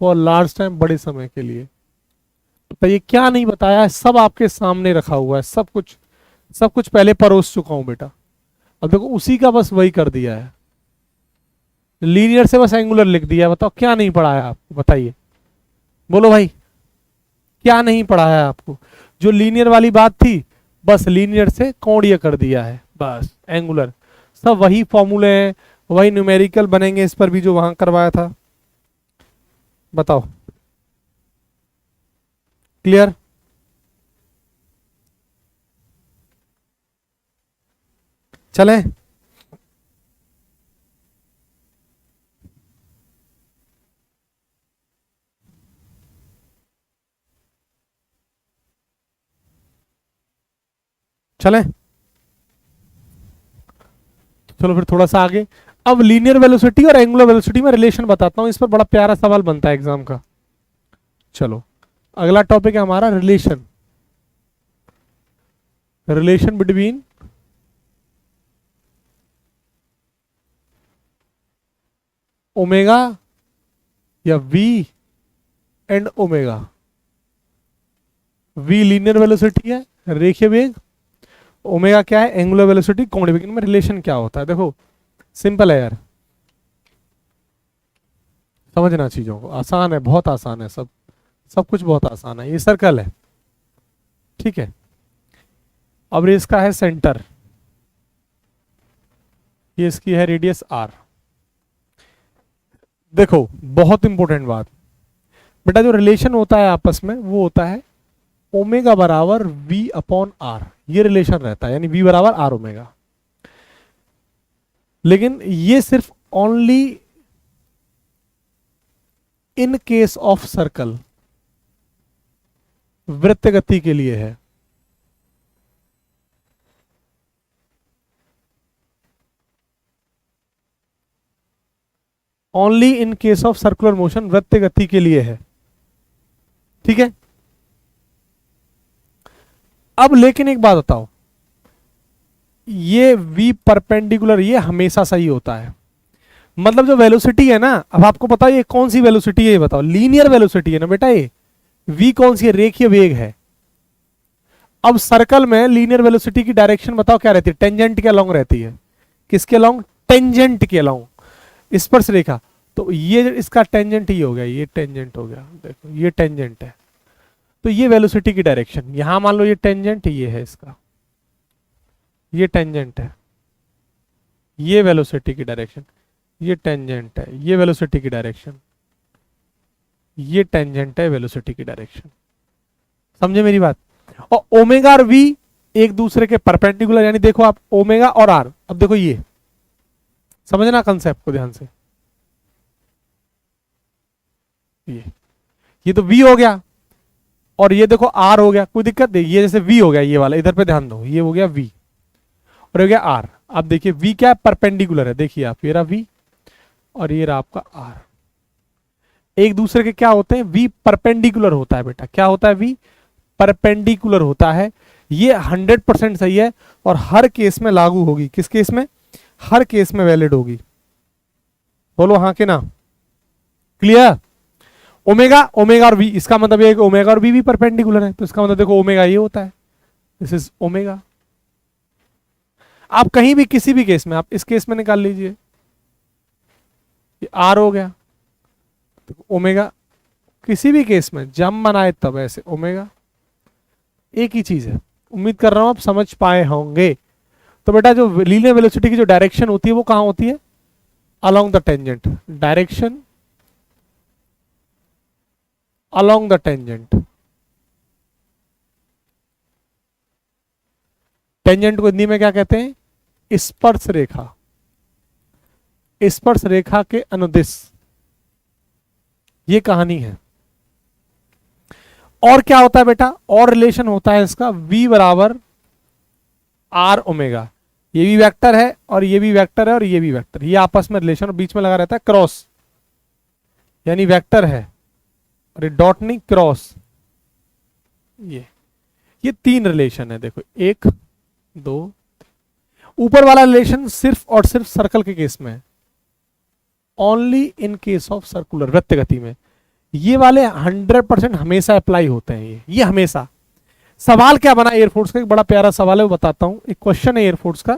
फॉर लार्ज टाइम, बड़े समय के लिए। तो ये क्या नहीं बताया है? सब आपके सामने रखा हुआ है, सब कुछ, सब कुछ पहले परोस चुका हूं बेटा। अब देखो उसी का बस वही कर दिया है, लीनियर से बस एंगुलर लिख दिया है। बताओ क्या नहीं पढ़ाया आपको? बताइए, बोलो भाई, क्या नहीं पढ़ाया है आपको? जो लीनियर वाली बात थी, बस लीनियर से कोणीय कर दिया है, बस एंगुलर। सब वही फॉर्मूले हैं, वही न्यूमेरिकल बनेंगे इस पर भी जो वहां करवाया था। बताओ, क्लियर? चले? चले, चलो फिर थोड़ा सा आगे। अब लीनियर वेलोसिटी और एंगुलर वेलोसिटी में रिलेशन बताता हूं, इस पर बड़ा प्यारा सवाल बनता है एग्जाम का। चलो, अगला टॉपिक है हमारा रिलेशन, रिलेशन बिटवीन ओमेगा या v and omega. v linear velocity है, रेखीय वेग। ओमेगा क्या है? एंगुलर वेलोसिटी, कोणीय वेग। इनमें रिलेशन क्या होता है? देखो सिंपल है यार, समझना चीजों को, आसान है, बहुत आसान है, सब सब कुछ बहुत आसान है। ये सर्कल है, ठीक है। अब इसका है सेंटर, ये इसकी है रेडियस r। देखो बहुत इंपॉर्टेंट बात बेटा, जो रिलेशन होता है आपस में वो होता है ओमेगा बराबर v अपॉन r, ये रिलेशन रहता है, यानी v बराबर r ओमेगा। लेकिन ये सिर्फ only in case of circle, वृत्त गति के लिए है। Only in case of circular motion, वृत्त गति के लिए है, ठीक है। अब लेकिन एक बात बताओ, ये v परपेंडिकुलर ये हमेशा सही होता है। मतलब जो वेलोसिटी है ना, अब आपको पता है ये कौन सी वेलोसिटी है, ये बताओ। लीनियर वेलोसिटी है ना बेटा, ये v कौन सी है? रेखीय वेग है। अब सर्कल में लीनियर वेलोसिटी की डायरेक्शन बताओ क्या रहती है? टेंजेंट के अलोंग रहती है। किसके अलोंग? टेंजेंट के अलोंग, स्पर्श रेखा। तो ये इसका टेंजेंट ही हो गया, ये टेंजेंट हो गया, देखो ये टेंजेंट है। तो ये वेलोसिटी की डायरेक्शन, यहां मान लो ये टेंजेंट ये है इसका, ये टेंजेंट है, ये वेलोसिटी की डायरेक्शन, ये टेंजेंट है, ये वेलोसिटी की डायरेक्शन, ये टेंजेंट है वेलोसिटी की डायरेक्शन। समझे मेरी बात? और ओमेगा और वी एक दूसरे के परपेंडिकुलर, यानी देखो आप ओमेगा और आर। अब देखो ये समझना कंसेप्ट को ध्यान से, ये तो v हो गया और ये देखो r हो गया, कोई दिक्कत नहीं। ये जैसे v हो गया, ये वाला इधर पे ध्यान दो, ये हो गया v और हो गया r। अब देखिए v क्या है? परपेंडिकुलर है, देखिए आप, ये रहा v और ये रहा आपका r, एक दूसरे के क्या होते हैं? v परपेंडिकुलर होता है बेटा। क्या होता है? v परपेंडिकुलर होता है। ये 100% सही है और हर केस में लागू होगी। किस केस में? हर केस में वैलिड होगी। बोलो हाँ के ना? क्लियर? ओमेगा, ओमेगा और वी, इसका मतलब ये ओमेगा और वी भी परपेंडिकुलर है, तो इसका मतलब देखो ओमेगा ये होता है, दिस इज ओमेगा। आप कहीं भी किसी भी केस में, आप इस केस में निकाल लीजिए, ये आर हो गया, तो ओमेगा। किसी भी केस में जब बनाए तब ऐसे ओमेगा, एक ही चीज है। उम्मीद कर रहा हूं आप समझ पाए होंगे। तो बेटा जो लीनियर वेलोसिटी की जो डायरेक्शन होती है वो कहां होती है? Along the tangent, direction along the tangent। Tangent को हिंदी में क्या कहते हैं? स्पर्श रेखा, स्पर्श रेखा के अनुदिश, ये कहानी है। और क्या होता है बेटा? और रिलेशन होता है इसका v बराबर r ओमेगा। ये भी वेक्टर है और ये भी वेक्टर है और ये भी वेक्टर, ये आपस में रिलेशन, और बीच में लगा रहता है क्रॉस, यानी वेक्टर है और ये डॉट नहीं, क्रॉस। ये तीन रिलेशन है, देखो 1 2। ऊपर वाला रिलेशन सिर्फ और सिर्फ सर्कल के केस में है, only in case of circular, वृत्त गति में। ये वाले 100% हमेशा अप्लाई होते हैं, ये हमेशा। सवाल क्या बना एयरफोर्स का? एक बड़ा प्यारा सवाल है, वो बताता हूं। एक क्वेश्चन है एयरफोर्स का,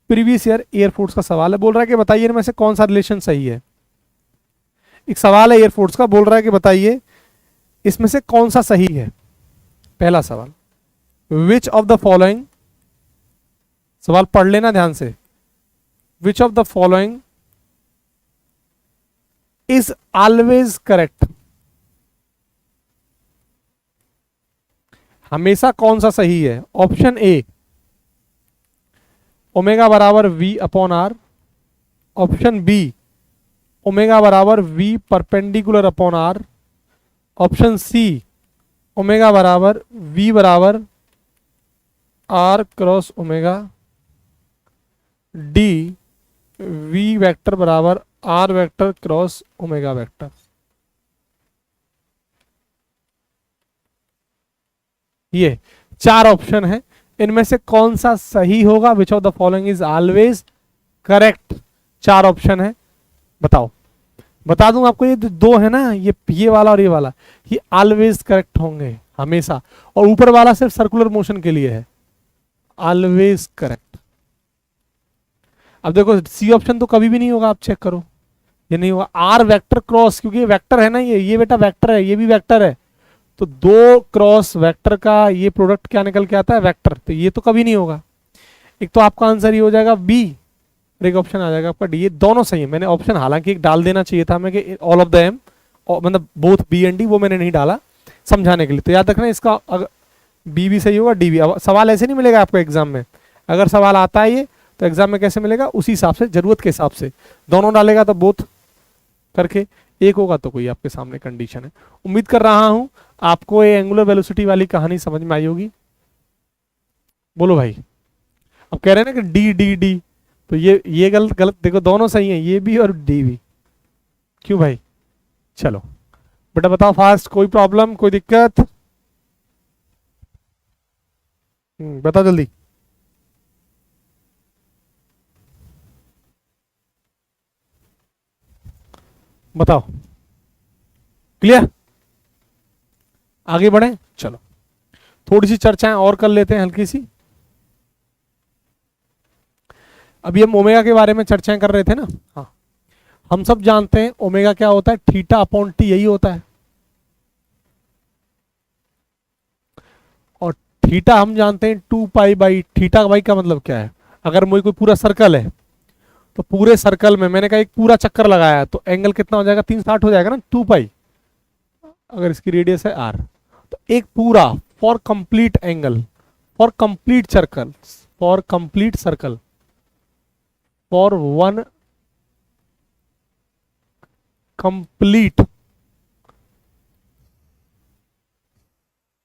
प्रीवियस ईयर एयरफोर्स का सवाल है। बोल रहा है कि बताइए इनमें से कौन सा रिलेशन सही है। एक सवाल है एयरफोर्स का, बोल रहा है कि बताइए इसमें से कौन सा सही है। पहला सवाल, विच ऑफ द फॉलोइंग, सवाल पढ़ लेना ध्यान से, which of the following is always correct. हमेशा कौन सा सही है? ऑप्शन ए ओमेगा बराबर v upon R, option B omega बराबर v perpendicular upon R, option C omega बराबर v बराबर r cross omega, D v vector बराबर r vector cross omega vector. ये चार ऑप्शन है, इनमें से कौन सा सही होगा? विच of the following is always correct. चार ऑप्शन है, बताओ, बता दूं आपको, ये दो है ना, ये वाला और ये वाला, ये ऑलवेज करेक्ट होंगे हमेशा, और ऊपर वाला सिर्फ सर्कुलर मोशन के लिए है, ऑलवेज करेक्ट। अब देखो सी ऑप्शन तो कभी भी नहीं होगा, आप चेक करो, ये नहीं होगा। आर वेक्टर क्रॉस, क्योंकि ये वेक्टर है ना, ये बेटा वेक्टर है, ये भी वेक्टर है, तो दो क्रॉस वेक्टर का ये प्रोडक्ट क्या निकल के आता है, वेक्टर, तो ये तो कभी नहीं होगा। एक तो आपका आंसर ये हो जाएगा बी, और एक ऑप्शन आ जाएगा आपका डी। ये दोनों सही है, मैंने ऑप्शन हालांकि एक डाल देना चाहिए था मैं कि ऑल ऑफ द एम, मतलब बोथ बी एंड डी, वो मैंने नहीं डाला समझाने के लिए। तो याद रखना इसका, अगर बी भी सही होगा डी भी। अब सवाल ऐसे नहीं मिलेगा आपको एग्जाम में, अगर सवाल आता है ये तो एग्जाम में कैसे मिलेगा, उसी हिसाब से, जरूरत के हिसाब से, दोनों डालेगा तो बोथ करके, एक होगा तो कोई आपके सामने कंडीशन है। उम्मीद कर रहा हूं आपको ये एंगुलर वेलोसिटी वाली कहानी समझ में आई होगी। बोलो भाई, अब कह रहे हैं ना कि डी डी डी, तो ये गलत गलत, देखो दोनों सही है, ये भी और डी भी। क्यों भाई, चलो बेटा बताओ फास्ट, कोई प्रॉब्लम, कोई दिक्कत? बताओ जल्दी। बताओ, क्लियर? आगे बढ़े, चलो थोड़ी सी चर्चाएं और कर लेते हैं हल्की सी। अभी हम ओमेगा के बारे में चर्चाएं कर रहे थे ना। हाँ, हम सब जानते हैं ओमेगा क्या होता है, थीटा अपॉन टी, यही होता है। और थीटा हम जानते हैं 2 पाई बाई, थीटा बाई का मतलब क्या है, अगर मुझे कोई पूरा सर्कल है, तो पूरे सर्कल में मैंने कहा एक पूरा चक्कर लगाया, तो एंगल कितना हो जाएगा, 360 हो जाएगा ना, 2 पाई, अगर इसकी रेडियस है आर। तो एक पूरा, for complete angle, for complete circle, for complete circle, for one complete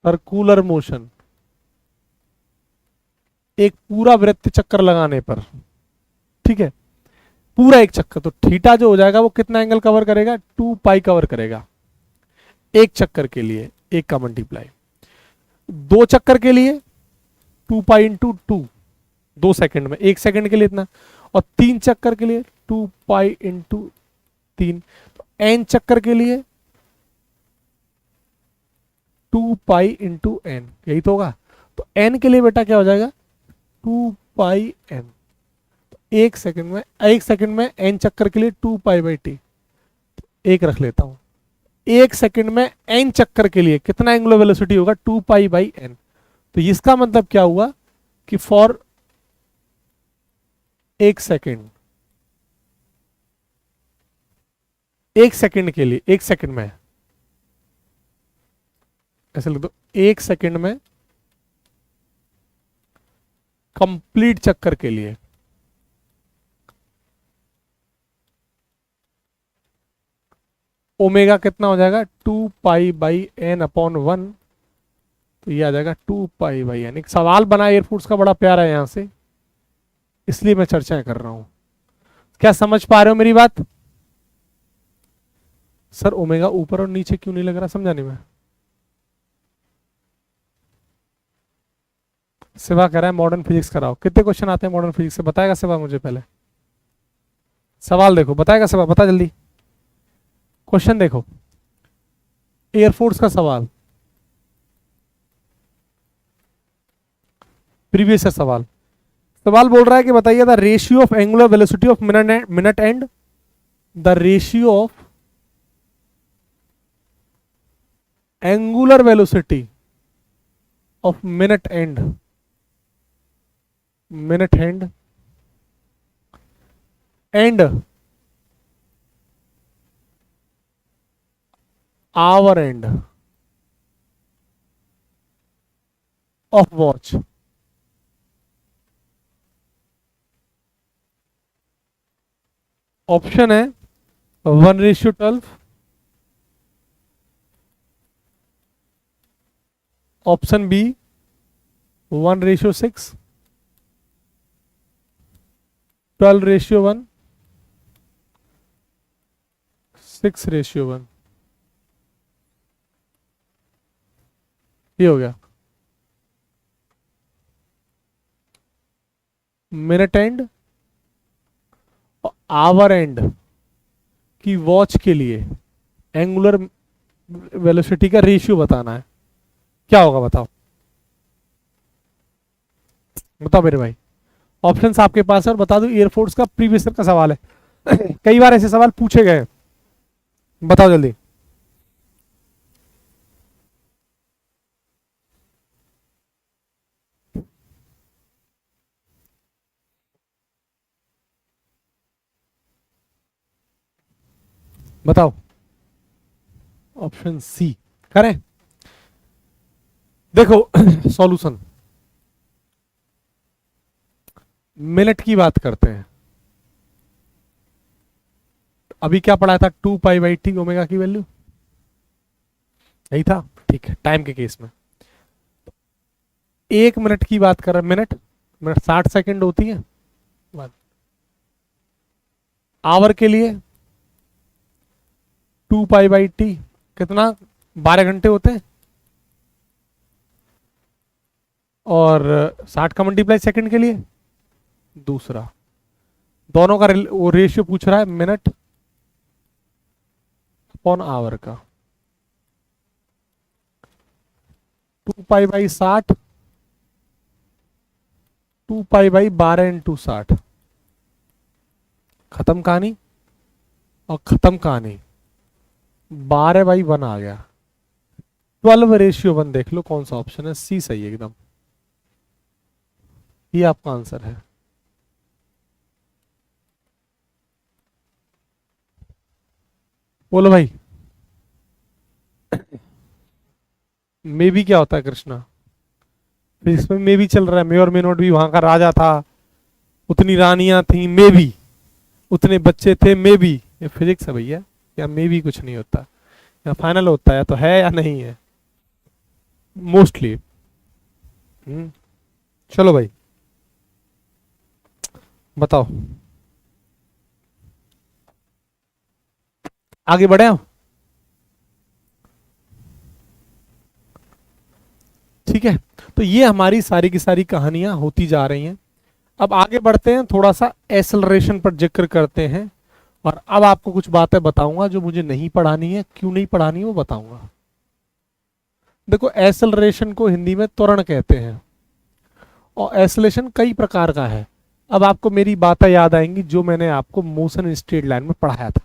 circular motion, एक पूरा वृत्त चक्कर लगाने पर, ठीक है, पूरा एक चक्कर, तो थीटा जो हो जाएगा वो कितना एंगल कवर करेगा, 2 पाई कवर करेगा एक चक्कर के लिए, एक का मल्टीप्लाई। दो चक्कर के लिए 2 पाई इंटू 2, 2 सेकंड में, 1 सेकंड के लिए इतना। और 3 चक्कर के लिए 2 पाई इंटू 3, तो एन चक्कर के लिए 2 पाई इंटू एन, यही तो होगा। तो एन के लिए बेटा क्या हो जाएगा, 2 पाई एन। एक सेकंड में, 1 सेकंड में एन चक्कर के लिए 2 पाई बाई टी, एक रख लेता हूं। 1 सेकंड में एन चक्कर के लिए कितना एंगुलर वेलोसिटी होगा, 2 पाई बाई एन। तो इसका मतलब क्या हुआ कि फॉर 1 सेकंड, 1 सेकंड के लिए, 1 सेकंड में, ऐसे लिख दो, 1 सेकंड में कंप्लीट चक्कर के लिए ओमेगा कितना हो जाएगा, 2 पाई बाई एन अपॉन 1, तो ये आ जाएगा 2 पाई बाई एन। एक सवाल बना एयरफोर्स का, बड़ा प्यारा है यहां से, इसलिए मैं चर्चाएं कर रहा हूं। क्या समझ पा रहे हो मेरी बात? सर ओमेगा ऊपर और नीचे क्यों नहीं लग रहा, समझा नहीं मैं। शिवा कह रहा है मॉडर्न फिजिक्स कराओ। कितने क्वेश्चन आते हैं मॉडर्न फिजिक्स से, बताएगा शिवा मुझे पहले? सवाल देखो, बताएगा शिवा, बता जल्दी। क्वेश्चन देखो, एयरफोर्स का सवाल, प्रीवियस सवाल। सवाल बोल रहा है कि बताइए the ratio of angular velocity of minute and the ratio of angular velocity of minute and and our end of watch. Option है 1:12, ऑप्शन बी 1:6, 12:1, 6:1। ये हो गया मिनट एंड, आवर एंड कि वॉच के लिए एंगुलर वेलोसिटी का ratio बताना है, क्या होगा बताओ? बताओ मेरे भाई, ऑप्शंस आपके पास है और बता दो एयरफोर्स का प्रीवियस ईयर का सवाल है कई बार ऐसे सवाल पूछे गए हैं। बताओ जल्दी। बताओ। ऑप्शन सी करें? देखो सॉल्यूशन, मिनट की बात करते हैं। अभी क्या पढ़ा था? 2 पाई/t ओमेगा की वैल्यू यही था, ठीक है। टाइम के केस में 1 मिनट की बात कर रहे हैं, मिनट मिनट 60 सेकंड होती है। आवर के लिए 2 पाई/t कितना? 12 घंटे होते हैं। और 60 का मल्टीप्लाई सेकंड के लिए दूसरा, दोनों का वो रेशियो पूछ रहा है मिनट अपॉन आवर का। 2 पाई/60, 2 पाई/12 × 60। खत्म कहानी और खत्म कहानी। 12/1 आ गया। 12:1 देख लो कौन सा ऑप्शन है, सी सही है एकदम, ये आपका आंसर है। बोलो भाई, मे भी क्या होता है कृष्णा? फिजिक्स में मे भी चल रहा है, मे और मे नॉट भी। वहां का राजा था, उतनी रानियां थी, मे भी उतने बच्चे थे, मे भी। ये फिजिक्स है भैया, या मे भी कुछ नहीं होता, या फाइनल होता है, तो है या नहीं है मोस्टली। चलो भाई बताओ, आगे बढ़े हम। ठीक है, तो ये हमारी सारी की सारी कहानियां होती जा रही हैं। अब आगे बढ़ते हैं, थोड़ा सा एसेलरेशन पर जिक्र करते हैं। और अब आपको कुछ बातें बताऊंगा जो मुझे नहीं पढ़ानी है, क्यों नहीं पढ़ानी है वो बताऊंगा। देखो, एसेलरेशन को हिंदी में त्वरण कहते हैं, और एसेलेशन कई प्रकार का है। अब आपको मेरी बातें याद आएंगी जो मैंने आपको मोशन इन स्ट्रेट लाइन में पढ़ाया था।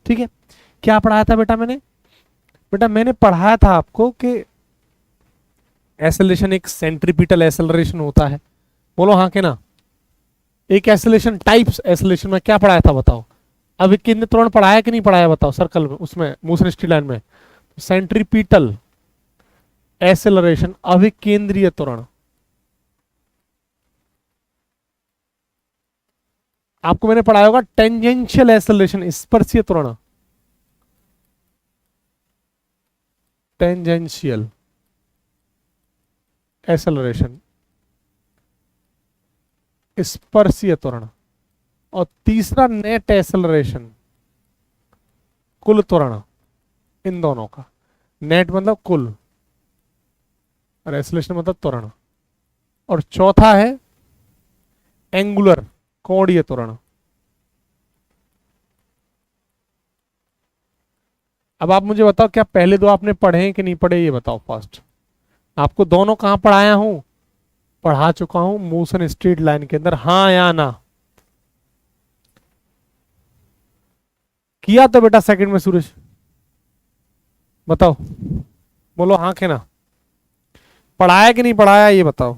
ठीक है, क्या पढ़ाया था बेटा मैंने? बेटा मैंने पढ़ाया था आपको कि एसेलेशन एक सेंट्रीपिटल एसेलरेशन होता है। बोलो हाँ के ना? एक एसेलेशन टाइप्स, एसेलेशन में क्या पढ़ाया था बताओ? अब कितने त्वरण पढ़ाया कि नहीं पढ़ाया बताओ? सर्कल में, उसमें मोशन स्ट्रेट लाइन में सेंट्रीपिटल एसेलरेशन, अभिकेंद्रीय त्वरण। आपको मैंने पढ़ाया होगा टेंजेंशियल एसेलरेशन, स्पर्शीय त्वरण, टेंजेंशियल एसेलरेशन, स्पर्शीय त्वरण। और तीसरा नेट एसेलरेशन, कुल त्वरण। इन दोनों का, नेट मतलब कुल और एसेलरेशन मतलब त्वरण। और चौथा है एंगुलर, कोणीय त्वरण। अब आप मुझे बताओ, क्या पहले दो आपने पढ़े हैं कि नहीं पढ़े, ये बताओ फास्ट। आपको दोनों कहां पढ़ाया हूं? पढ़ा चुका हूं मोशन स्ट्रेट लाइन के अंदर, हाँ या ना? किया तो बेटा सेकंड में सूरज, बताओ। बोलो हाँ के ना? पढ़ाया कि नहीं पढ़ाया ये बताओ।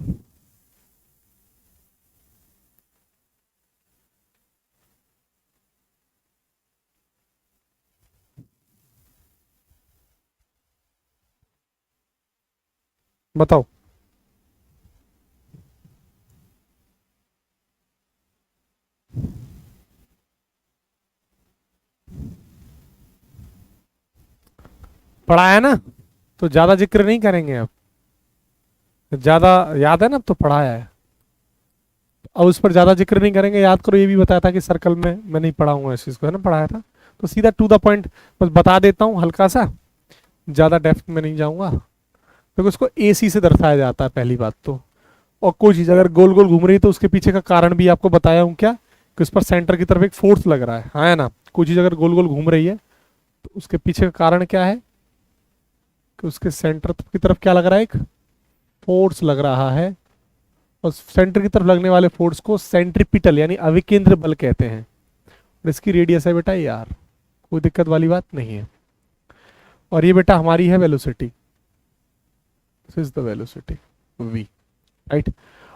बताओ। पढ़ाया ना, तो ज्यादा जिक्र नहीं करेंगे अब। ज्यादा याद है ना, अब तो पढ़ाया है, अब उस पर ज्यादा जिक्र नहीं करेंगे। याद करो, ये भी बताया था कि सर्कल में मैं नहीं पढ़ाऊंगा इस चीज को, है ना, पढ़ाया था। तो सीधा टू द पॉइंट बस बता देता हूँ हल्का सा, ज्यादा डेप्थ में नहीं जाऊंगा। क्योंकि उसको एसी से दर्शाया जाता है पहली बात तो। और कोई चीज अगर गोल गोल घूम रही है तो उसके पीछे का कारण भी आपको बताया हूँ क्या, कि उस पर सेंटर की तरफ एक फोर्स लग रहा है, हाँ है ना? कोई चीज अगर गोल गोल घूम रही है तो उसके पीछे का कारण क्या है कि उसके सेंटर की तरफ क्या लग रहा है, एक फोर्स लग रहा है, और सेंटर की तरफ लगने वाले फोर्स को सेंट्रीपिटल यानी अविकेंद्र बल कहते हैं। और इसकी रेडियस है बेटा यार, कोई दिक्कत वाली बात नहीं है। और ये बेटा हमारी है velocity, this is the velocity v, right.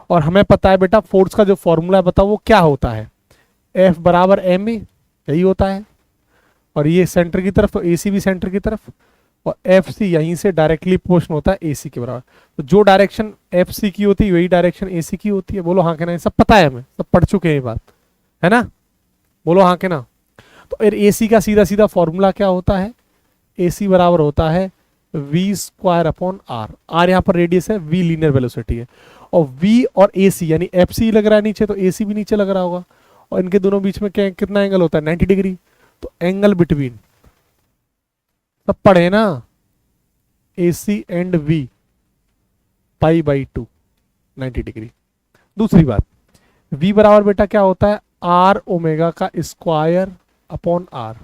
और हमें पता है बेटा फोर्स का जो फॉर्मूला है बताओ वो क्या होता है, F बराबर m ए, यही होता है। और ये सेंटर की तरफ तो AC भी सेंटर की तरफ, और FC यहीं से डायरेक्टली प्रोपोर्शनल होता है AC के बराबर। तो जो डायरेक्शन FC की होती है वही डायरेक्शन AC की होती है। बोलो हाँ के ना, सब पता है हमें, सब पढ़ चुके हैं ये बात, है ना। बोलो हाँ के ना। तो फिर AC का सीधा सीधा फॉर्मूला क्या होता है, AC बराबर होता है v² अपॉन r। r यहाँ पर रेडियस है, v लीनियर वेलोसिटी है, और v और AC यानी FC लग रहा है नीचे तो AC भी नीचे लग रहा होगा, और इनके दोनों बीच में क्या कितना एंगल होता है, 90 डिग्री। तो एंगल बिटवीन, सब पढ़े ना, AC एंड V π/2, 90 डिग्री। दूसरी बात, V बराबर बेटा क्या होता है, r ओमेगा का square upon r,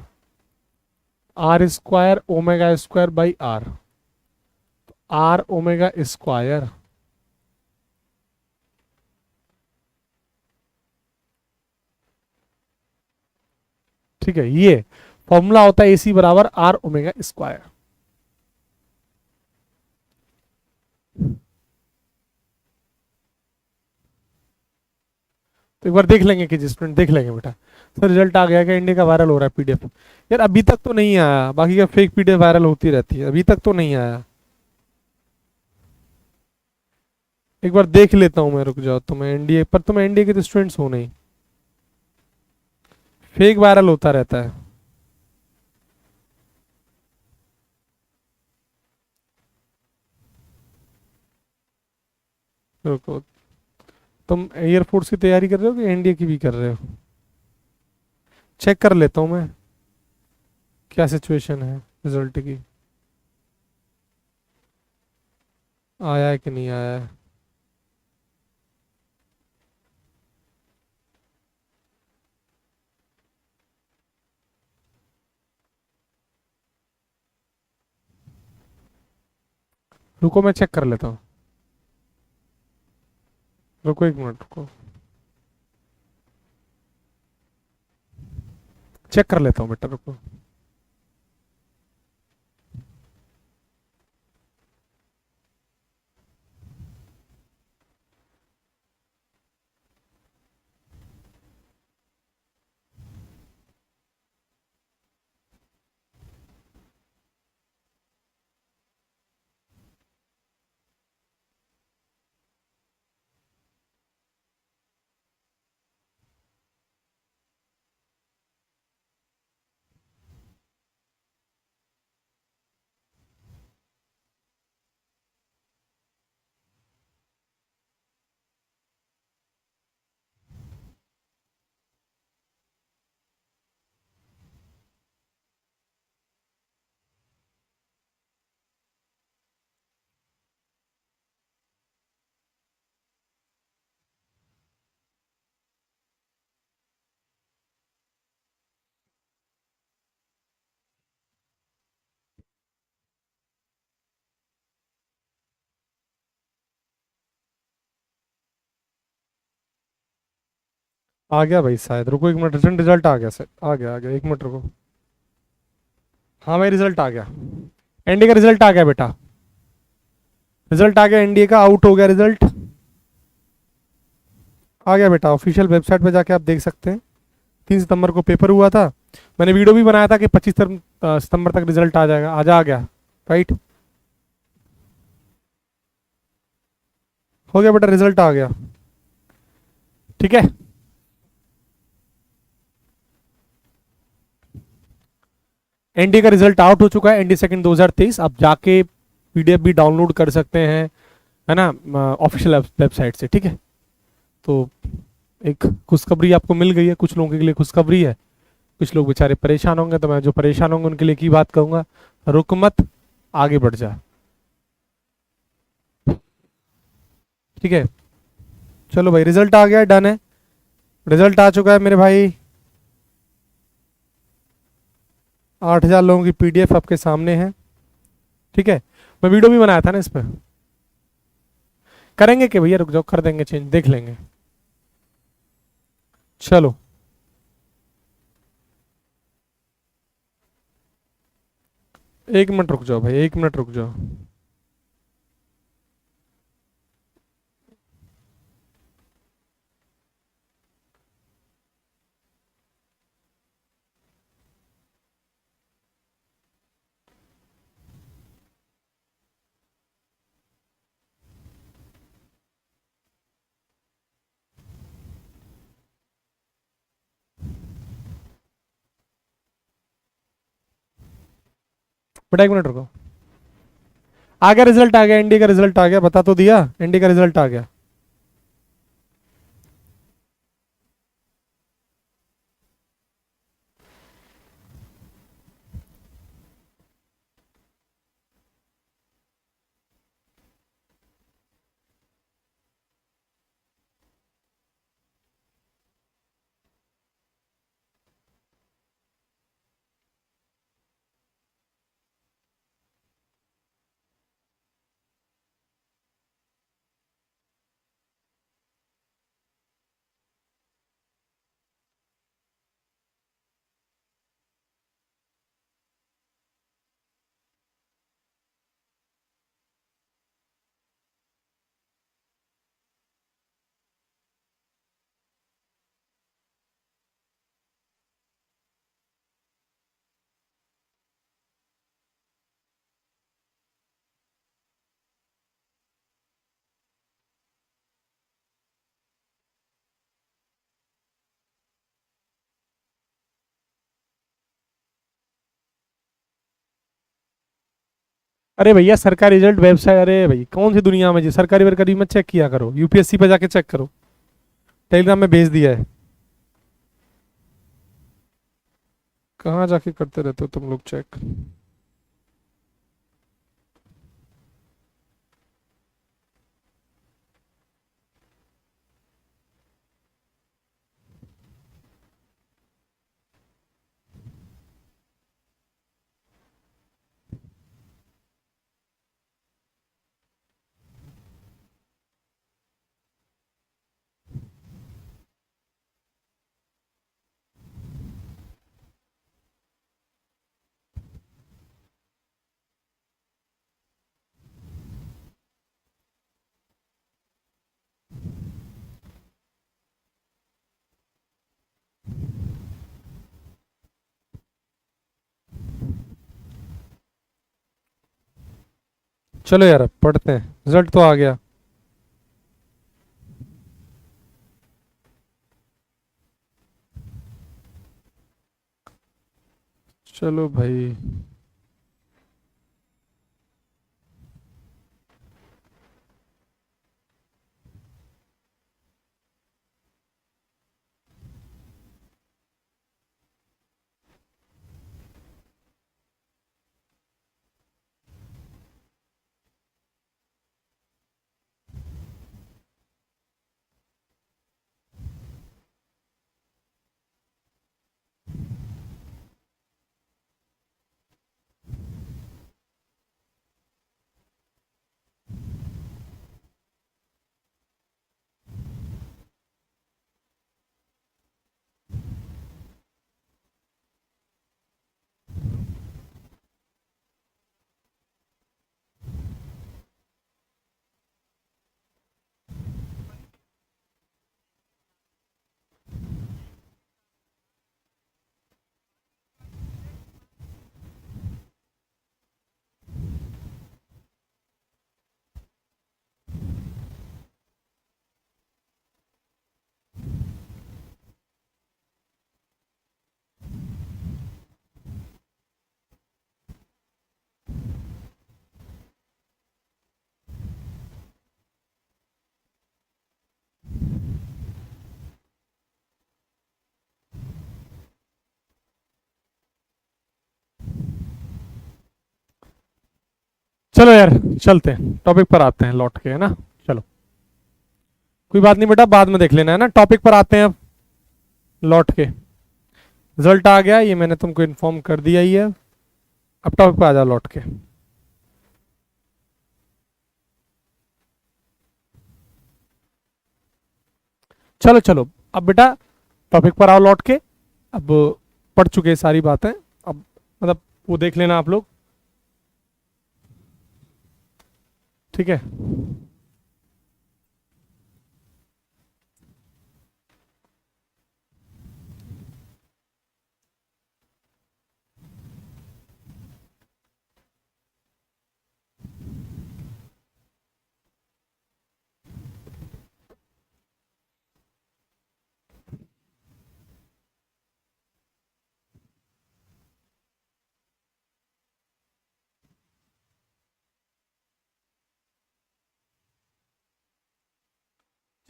r² omega square by r, r omega square ठीक है। ये फॉर्मूला होता है AC बराबर r ओमेगा स्क्वायर। तो एक बार देख लेंगे कि स्टूडेंट देख लेंगे बेटा, सर रिजल्ट आ गया क्या, इंडिया का वायरल हो रहा है PDF। यार अभी तक तो नहीं आया, बाकी का फेक PDF वायरल होती रहती है, अभी तक तो नहीं आया। एक बार देख लेता हूँ मैं, रुक जाओ। तो मैं NDA पर, तो मैं NDA के तो स्टूडेंट्स हो नहीं, फेक वायरल होता रहता है। रुको, तुम एयरफोर्स की तैयारी कर रहे हो कि NDA की भी कर रहे हो, चेक कर लेता हूँ मैं क्या सिचुएशन है रिजल्ट की, आया है कि नहीं आया है। रुको मैं चेक कर लेता हूँ, रुको एक मिनट रुको, चेक कर लेता हूँ बेटा, रुको। आ गया भाई शायद, रुको एक मिनट, रिजल्ट आ गया सर, आ गया, एक मिनट रुको। हाँ भाई रिजल्ट आ गया, NDA का रिजल्ट आ गया बेटा, रिजल्ट आ गया NDA का, आउट हो गया रिजल्ट आ गया बेटा। ऑफिशियल वेबसाइट पे जाके आप देख सकते हैं, 3 सितंबर को पेपर हुआ था, मैंने वीडियो भी बनाया था कि 25 सितंबर तक रिजल्ट आ जाएगा, आ गया, राइट। हो गया बेटा, रिजल्ट आ गया, ठीक है। NDA का रिजल्ट आउट हो चुका है, NDA सेकंड 2023, आप जाके PDF भी डाउनलोड कर सकते हैं, है ना, ऑफिशियल वेबसाइट से, ठीक है। तो एक खुशखबरी आपको मिल गई है, कुछ लोगों के लिए खुशखबरी है, कुछ लोग बेचारे परेशान होंगे, तो मैं जो परेशान होंगे उनके लिए की बात कहूंगा, रुक मत, आगे बढ़ जा, ठीक है। चलो भाई रिजल्ट आ गया, डन है, रिजल्ट आ चुका है मेरे भाई, 8,000 लोगों की पीडीएफ आपके सामने है। ठीक है, मैं वीडियो भी बनाया था ना इस पर। करेंगे कि भैया, रुक जाओ, कर देंगे चेंज, देख लेंगे। चलो, एक मिनट रुक जाओ भाई, एक मिनट रुक जाओ। बेटा एक मिनट रुको। आ गया रिजल्ट, आ गया, इंडिया का रिजल्ट आ गया, बता तो दिया, इंडिया का रिजल्ट आ गया। अरे भैया सरकारी रिजल्ट वेबसाइट, अरे भाई कौन सी दुनिया में जी, सरकारी वरकारी मत चेक किया करो, यूपीएससी पे जाके चेक करो, टेलीग्राम में भेज दिया है। कहाँ जाके करते रहते हो तुम लोग चेक। चलो यार, अब पढ़ते हैं, रिजल्ट तो आ गया। चलो भाई, चलो यार, चलते हैं टॉपिक पर आते हैं लौट के, है ना। चलो, कोई बात नहीं बेटा, बाद में देख लेना, है ना। टॉपिक पर आते हैं अब लौट के। रिजल्ट आ गया, ये मैंने तुमको इन्फॉर्म कर दिया ही है। अब टॉपिक पे आ जाओ लौट के। चलो चलो, अब बेटा टॉपिक पर आओ लौट के। अब पढ़ चुके हैं सारी बातें, अब मतलब वो देख लेना आप लोग, ठीक है।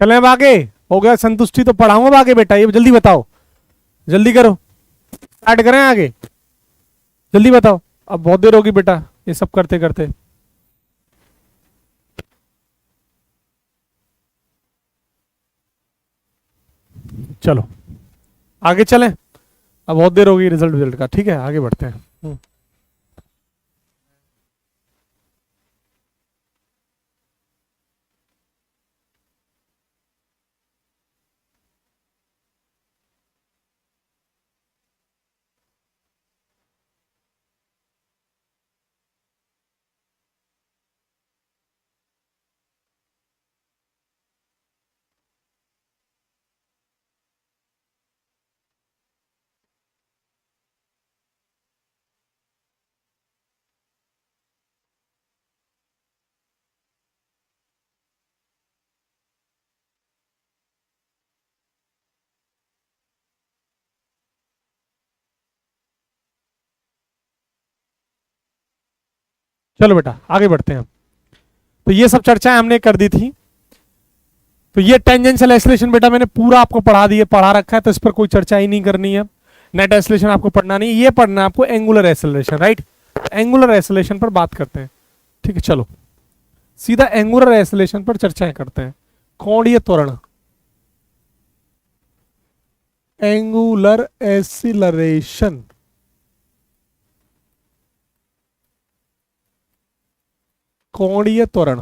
चले अब आगे, हो गया संतुष्टि तो पढ़ाऊंगा अब आगे बेटा, ये जल्दी बताओ, जल्दी करो, स्टार्ट करें आगे, जल्दी बताओ। अब बहुत देर होगी बेटा ये सब करते करते। चलो आगे चलें, अब बहुत देर हो गई रिजल्ट रिजल्ट का, ठीक है आगे बढ़ते हैं। चलो बेटा आगे बढ़ते हैं। तो ये सब चर्चाएं हमने कर दी थी। तो ये टेंजेंशियल एक्सेलरेशन बेटा मैंने पूरा आपको पढ़ा दिया, पढ़ा रखा है, तो इस पर कोई चर्चा ही नहीं करनी है। नेट एक्सेलरेशन आपको पढ़ना नहीं, ये पढ़ना है आपको angular acceleration, right. Angular acceleration पर बात करते हैं, ठीक है। चलो सीधा एंगुलर एक्सेलरेशन पर चर्चाएं करते हैं। कोणीय त्वरण, एंगुलर एक्सीलरेशन, कोणीय त्वरण।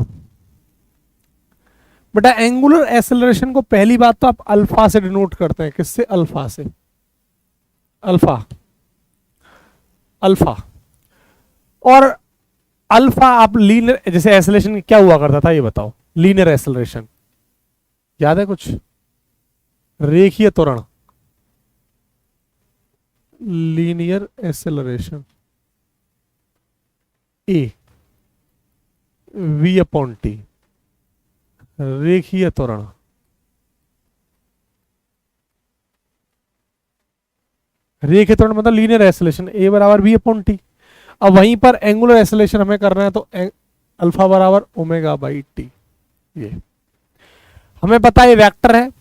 बेटा एंगुलर एक्सेलरेशन को पहली बात तो आप अल्फा से डिनोट करते हैं, किससे? अल्फा से, अल्फा, अल्फा। और अल्फा आप लीनियर, जैसे एक्सेलरेशन क्या हुआ करता था ये बताओ, लीनियर एक्सेलरेशन याद है कुछ? रेखीय त्वरण, linear acceleration, A V upon T, रेखीय त्वरण। रेखीय त्वरण मतलब लीनियर एक्सेलरेशन, ए बराबर वी अपॉन टी। अब वहीं पर एंगुलर एक्सेलरेशन हमें करना है, तो अल्फा बराबर ओमेगा बाई टी। ये हमें पता है, ये वेक्टर है,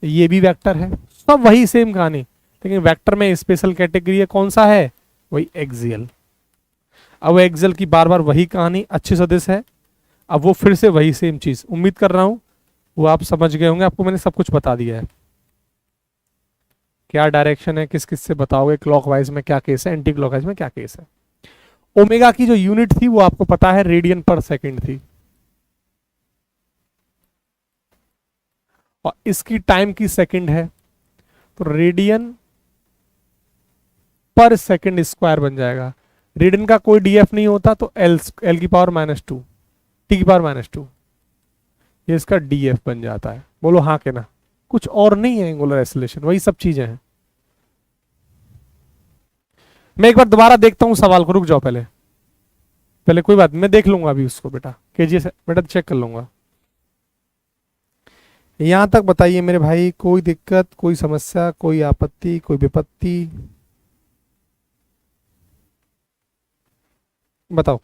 ये भी वेक्टर है, सब वही सेम कहानी, लेकिन वेक्टर में स्पेशल कैटेगरी है, कौन सा है? वही एक्सियल। अब एक्सियल की बार बार वही कहानी, अच्छे सदिश है। अब वो फिर से वही सेम चीज, उम्मीद कर रहा हूं वो आप समझ गए होंगे, आपको मैंने सब कुछ बता दिया है। क्या डायरेक्शन है, किस किस से बताओगे, क्लॉकवाइज में क्या केस है, एंटी क्लॉकवाइज में क्या केस है। ओमेगा की जो यूनिट थी वो आपको पता है रेडियन पर सेकंड थी, और इसकी टाइम की सेकंड है, तो रेडियन पर सेकंड स्क्वायर बन जाएगा। रेडियन का कोई डीएफ नहीं होता, तो एल की पावर -2, टी की पावर -2, ये इसका डीएफ बन जाता है। बोलो हाँ के ना, कुछ और नहीं है एंगुलर एक्सेलरेशन, वही सब चीजें हैं। मैं एक बार दोबारा देखता हूं सवाल को, रुक जाओ पहले, पहले कोई बात मैं देख लूंगा अभी उसको बेटा, केजी से बेटा चेक कर लूंगा। यहां तक बताइए मेरे भाई, कोई दिक्कत, कोई समस्या, कोई आपत्ति, कोई विपत्ति, बताओ।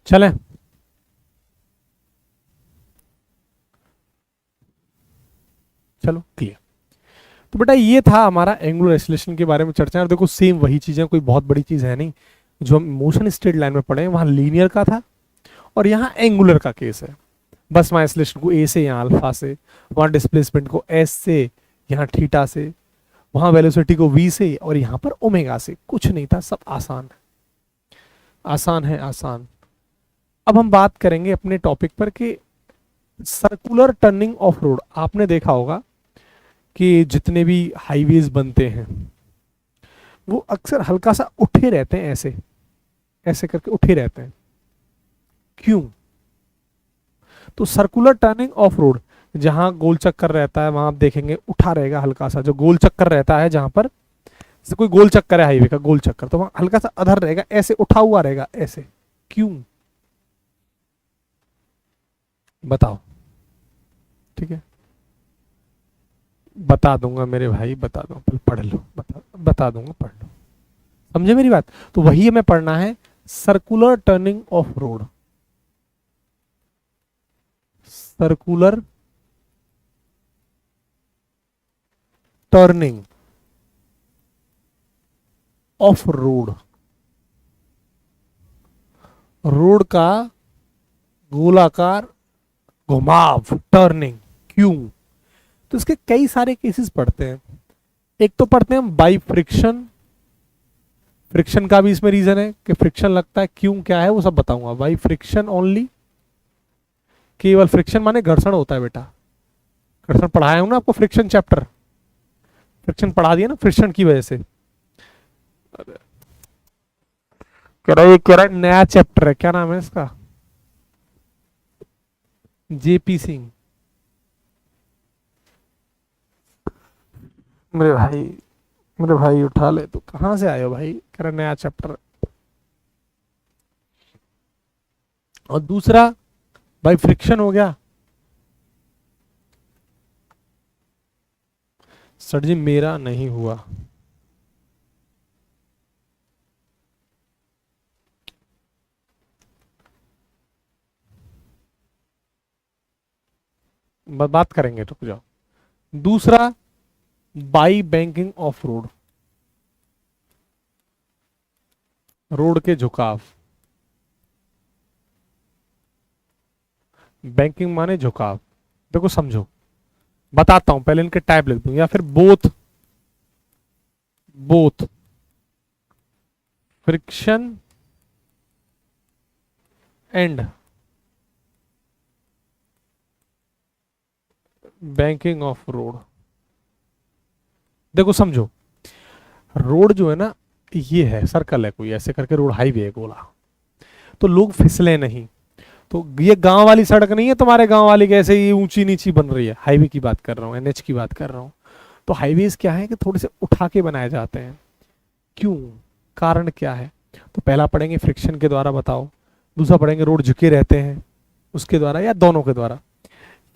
चलें, चलो क्लियर। तो बेटा ये था हमारा एंगुलर एक्सेलरेशन के बारे में चर्चा, और देखो सेम वही चीजें, कोई बहुत बड़ी चीज है नहीं। जो हम मोशन स्ट्रेट लाइन में पढ़े हैं वहां लीनियर का था और यहाँ एंगुलर का केस है। बस वहां एक्सीलरेशन को ए से, यहाँ अल्फा से, वहां डिस्प्लेसमेंट को एस से, यहाँ थीटा से, वहां वेलोसिटी को वी से और यहाँ पर ओमेगा से। कुछ नहीं था, सब आसान है, आसान है, आसान। अब हम बात करेंगे अपने टॉपिक पर कि सर्कुलर टर्निंग ऑफ रोड। आपने देखा होगा कि जितने भी हाईवेज बनते हैं वो अक्सर हल्का सा उठे रहते हैं, ऐसे ऐसे करके उठे रहते हैं। क्यों? तो सर्कुलर टर्निंग ऑफ रोड, जहां गोल चक्कर रहता है वहां आप देखेंगे उठा रहेगा हल्का सा। जो गोल चक्कर रहता है, जहां पर जैसे कोई गोल चक्कर है हाईवे का गोल चक्कर, तो वहां हल्का सा अधर रहेगा, ऐसे उठा हुआ रहेगा ऐसे। क्यों? बताओ। ठीक है, बता दूंगा मेरे भाई, बता दूंगा, पढ़ लो, बता दूंगा, पढ़ लो। समझे मेरी बात? तो वही हमें पढ़ना है, circular turning of road. Circular turning of road, road का गोलाकार घुमाव, टर्निंग। क्यों? तो इसके कई सारे केसेस पढ़ते हैं। एक तो पढ़ते हैं हम बाई फ्रिक्शन, फ्रिक्शन का भी इसमें रीजन है कि फ्रिक्शन लगता है, क्यों क्या है वो सब बताऊंगा। बाई फ्रिक्शन ओनली, केवल फ्रिक्शन माने घर्षण होता है बेटा, घर्षण पढ़ाया हूं ना आपको, फ्रिक्शन चैप्टर, फ्रिक्शन पढ़ा दिया ना, फ्रिक्शन की वजह से। कह रहा है नया चैप्टर है, क्या नाम है इसका? जेपी सिंह। मेरे भाई उठा ले, तो कहां से आए हो भाई? कह रहा नया चैप्टर। और दूसरा भाई फ्रिक्शन हो गया। सर जी मेरा नहीं हुआ। बात करेंगे, रुक जाओ। दूसरा by banking of road, road के झुकाव। बैंकिंग माने झुकाव। देखो समझो, बताता हूं, पहले इनके टाइप लिख दूं, या फिर both, both friction and banking of road. देखो समझो, रोड जो है ना, ये है सर्कल है कोई, ऐसे करके रोड हाईवे है गोला, तो लोग फिसले नहीं। तो ये गांव वाली सड़क नहीं है तुम्हारे गांव वाली, कैसे ये ऊंची नीची बन रही है। हाईवे की बात कर रहा हूँ, एनएच की बात कर रहा हूँ। तो हाईवेज क्या है कि थोड़े से उठा के बनाए जाते हैं। क्यों? कारण क्या है? तो पहला पढ़ेंगे फ्रिक्शन के द्वारा, बताओ। दूसरा पढ़ेंगे रोड झुके रहते हैं उसके द्वारा, या दोनों के द्वारा।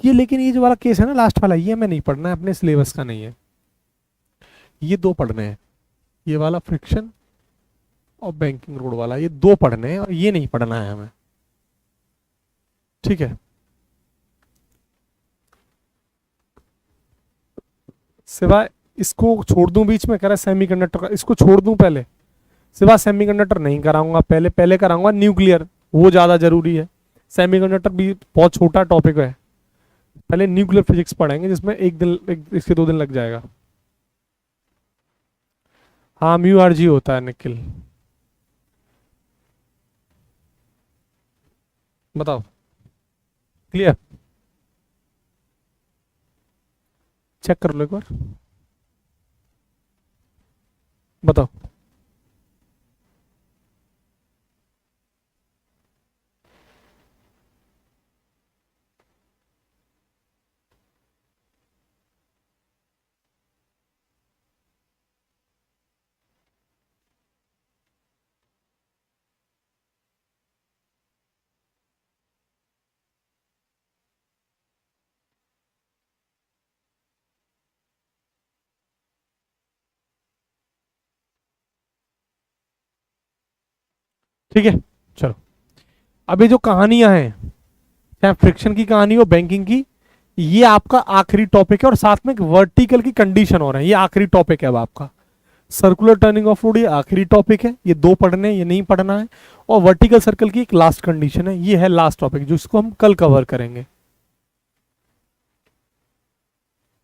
ये लेकिन ये जो वाला केस है ना लास्ट वाला, ये हमें नहीं पढ़ना है, अपने सिलेबस का नहीं है। ये दो पढ़ने हैं, ये वाला फ्रिक्शन और बैंकिंग रोड वाला, ये दो पढ़ने हैं और ये नहीं पढ़ना है हमें। ठीक है, सिवाय इसको छोड़ दूं बीच में, कह रहा है सेमीकंडक्टर का, इसको छोड़ दूं पहले, सिवाय सेमीकंडक्टर नहीं कराऊंगा, पहले पहले कराऊंगा न्यूक्लियर, वो ज्यादा जरूरी है। सेमीकंडक्टर भी बहुत छोटा टॉपिक है, पहले न्यूक्लियर फिजिक्स पढ़ेंगे जिसमें इसके 2 दिन लग जाएगा। हाँ म्यू आर जी होता है निखिल। बताओ, क्लियर? चेक कर लो एक बार, बताओ। ठीक है, चलो। अब ये जो कहानियां हैं, चाहे फ्रिक्शन की कहानी हो, बैंकिंग की, ये आपका आखिरी टॉपिक है। और साथ में एक वर्टिकल की कंडीशन और है, ये आखिरी टॉपिक है अब आपका। सर्कुलर टर्निंग ऑफ फ्लूइड ये आखिरी टॉपिक है, ये दो पढ़ने हैं, ये नहीं पढ़ना है। और वर्टिकल सर्कल की एक लास्ट कंडीशन है, ये है लास्ट टॉपिक जो इसको हम कल कवर करेंगे।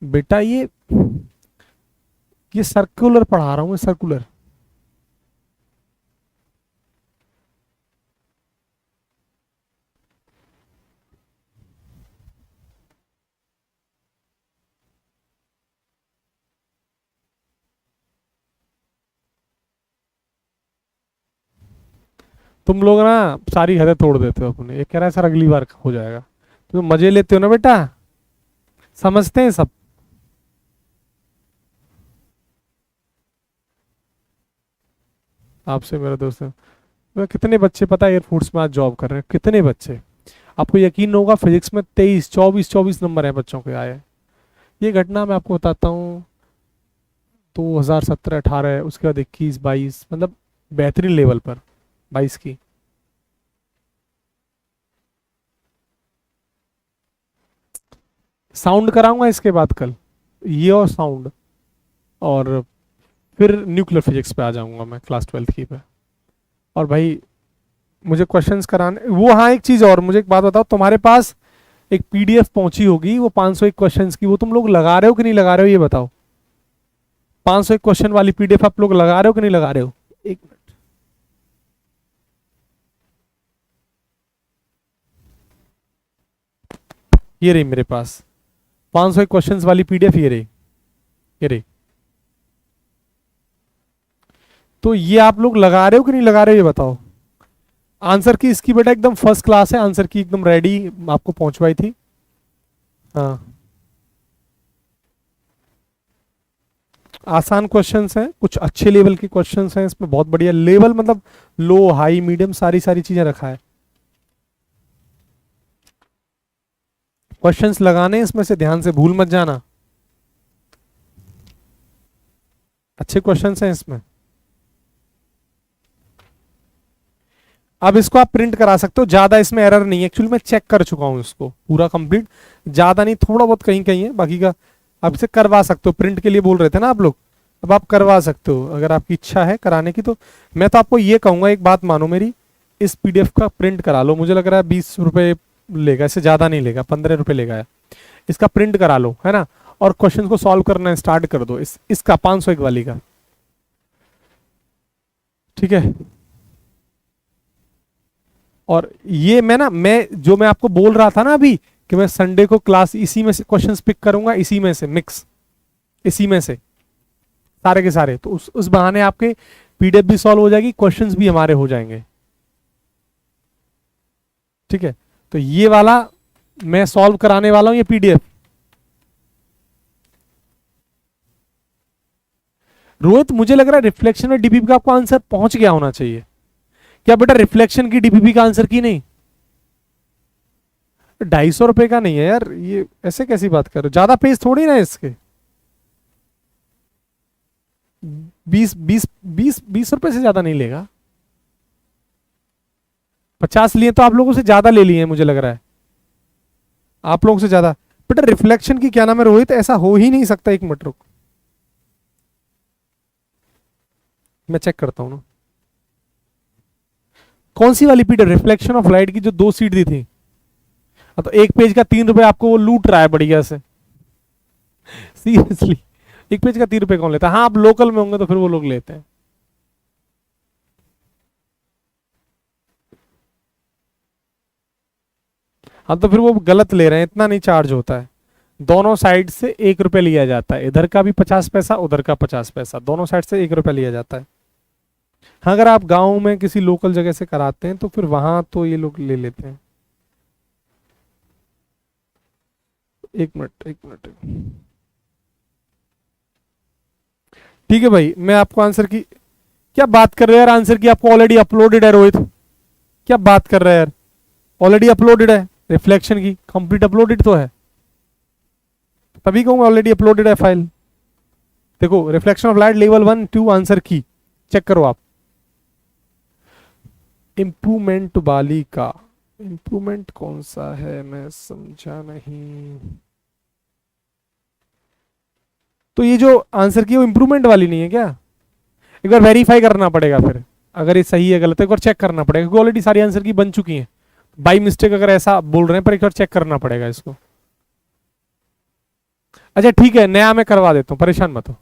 बेटा ये सर्कुलर पढ़ा रहा हूं मैं, सर्कुलर। तुम लोग ना सारी हदें तोड़ देते हो अपने, ये कह रहा है सर अगली बार हो जाएगा। तुम मजे लेते हो ना बेटा, समझते हैं सब। आपसे मेरा दोस्त है, कितने बच्चे पता है एयरफोर्स में आज जॉब कर रहे हैं, कितने बच्चे। आपको यकीन होगा फिजिक्स में 23 24 24 नंबर है बच्चों के आए। ये घटना मैं आपको बताता हूँ, 2017 18, उसके बाद 21 22, मतलब बेहतरीन लेवल पर 22 की। साउंड कराऊंगा इसके बाद कल, ये और साउंड, और फिर न्यूक्लियर फिजिक्स पे आ जाऊंगा मैं क्लास 12th की पे। और भाई मुझे क्वेश्चंस कराने वो, हाँ एक चीज और, मुझे एक बात बताओ, तुम्हारे पास एक पीडीएफ पहुंची होगी वो 501 क्वेश्चंस की, वो तुम लोग लगा रहे हो कि नहीं लगा रहे हो, ये बताओ। 501 क्वेश्चन वाली पीडीएफ आप लोग लगा रहे हो कि नहीं लगा रहे हो? एक मिनट, ये रही मेरे पास 501 क्वेश्चंस वाली पीडीएफ, ये रही, ये रही। तो ये आप लोग लगा रहे हो कि नहीं लगा रहे हो, ये बताओ। आंसर की इसकी बेटा एकदम फर्स्ट क्लास है, आंसर की एकदम रेडी आपको पहुंचवाई थी। हाँ, आसान क्वेश्चंस हैं, कुछ अच्छे लेवल के क्वेश्चंस हैं इसमें, बहुत बढ़िया लेवल, मतलब लो हाई मीडियम सारी सारी चीजें रखा है। क्वेश्चंस लगाने इसमें से, ध्यान से भूल मत जाना, अच्छे क्वेश्चंस हैं इसमें। अब इसको आप प्रिंट करा सकते हो, ज्यादा इसमें एरर नहीं है, एक्चुअली मैं चेक कर चुका हूं इसको पूरा कंप्लीट, ज्यादा नहीं, थोड़ा बहुत कहीं कहीं है, बाकी का आप इसे करवा सकते हो। प्रिंट के लिए बोल रहे थे ना आप लोग, अब आप करवा सकते हो अगर आपकी इच्छा है कराने की। तो मैं तो आपको ये कहूंगा, एक बात मानो मेरी, इस पीडीएफ का प्रिंट करा लो, मुझे लग रहा है 20 रुपए लेगा, इससे ज्यादा नहीं लेगा, 15 रुपए लेगा। इसका प्रिंट करा लो, है ना, और क्वेश्चन को सॉल्व करना स्टार्ट कर दो, इसका 501 वाली का, ठीक है। और ये मैं आपको बोल रहा था ना अभी, कि मैं संडे को क्लास इसी में से क्वेश्चंस पिक करूंगा, इसी में से मिक्स, इसी में से सारे के सारे, तो उस बहाने आपके पीडीएफ भी सॉल्व हो जाएगी, क्वेश्चंस भी हमारे हो जाएंगे, ठीक है। तो ये वाला मैं सॉल्व कराने वाला हूं, ये पीडीएफ। रोहित मुझे लग रहा है रिफ्लेक्शन और डीपीपी का आपको आंसर पहुंच गया होना चाहिए। क्या बेटा रिफ्लेक्शन की डीपीपी का आंसर की नहीं? 250 रुपए का नहीं है यार, ये ऐसे कैसी बात कर रहे हो, ज्यादा पेज थोड़ी ना है इसके। 20 रुपए से ज्यादा नहीं लेगा। 50 लिए तो आप लोगों से ज्यादा ले लिए हैं, मुझे लग रहा है आप लोगों से ज्यादा। बेटा रिफ्लेक्शन की क्या नाम है रोहित, ऐसा हो ही नहीं सकता, एक मिनट रुक, मैं चेक करता हूं ना। कौन सी वाली पीडीएफ, रिफ्लेक्शन ऑफ लाइट की जो 2 सीट दी थी? तो एक पेज का 3 रुपए आपको वो लूट रहा है बढ़िया से, सीरियसली। एक पेज का 3 रुपए कौन लेता है? हाँ आप लोकल में होंगे तो फिर वो लोग लेते हैं। हाँ तो फिर वो गलत ले रहे हैं, इतना नहीं चार्ज होता है। दोनों साइड से 1 रुपए लिया जाता है, इधर का भी 50 पैसा, उधर का 50 पैसा, दोनों साइड से 1 रुपए लिया जाता है। हाँ अगर आप गांव में किसी लोकल जगह से कराते हैं तो फिर वहां तो ये लोग ले लेते हैं। एक मिनट एक मिनट, ठीक है भाई, मैं आपको आंसर की, क्या बात कर रहे हैं यार, आंसर की आपको ऑलरेडी अपलोडेड है रोहित, क्या बात कर रहे हैं यार, ऑलरेडी अपलोडेड है, रिफ्लेक्शन की कंप्लीट अपलोडेड तो है, तभी कहूंगा ऑलरेडी अपलोडेड है फाइल। देखो reflection of light level 1 2 answer की, चेक करो आप। इंप्रूवमेंट वाली का इंप्रूवमेंट कौन सा है, मैं समझा नहीं। तो ये जो आंसर की वो इंप्रूवमेंट वाली नहीं है क्या? एक बार वेरीफाई करना पड़ेगा, फिर अगर ये सही है गलत है एक बार चेक करना पड़ेगा, क्योंकि ऑलरेडी सारी आंसर की बन चुकी हैं। बाई मिस्टेक अगर ऐसा बोल रहे हैं, पर एक बार चेक करना पड़ेगा इसको। अच्छा ठीक है, नया मैं करवा देता हूँ, परेशान मत हो।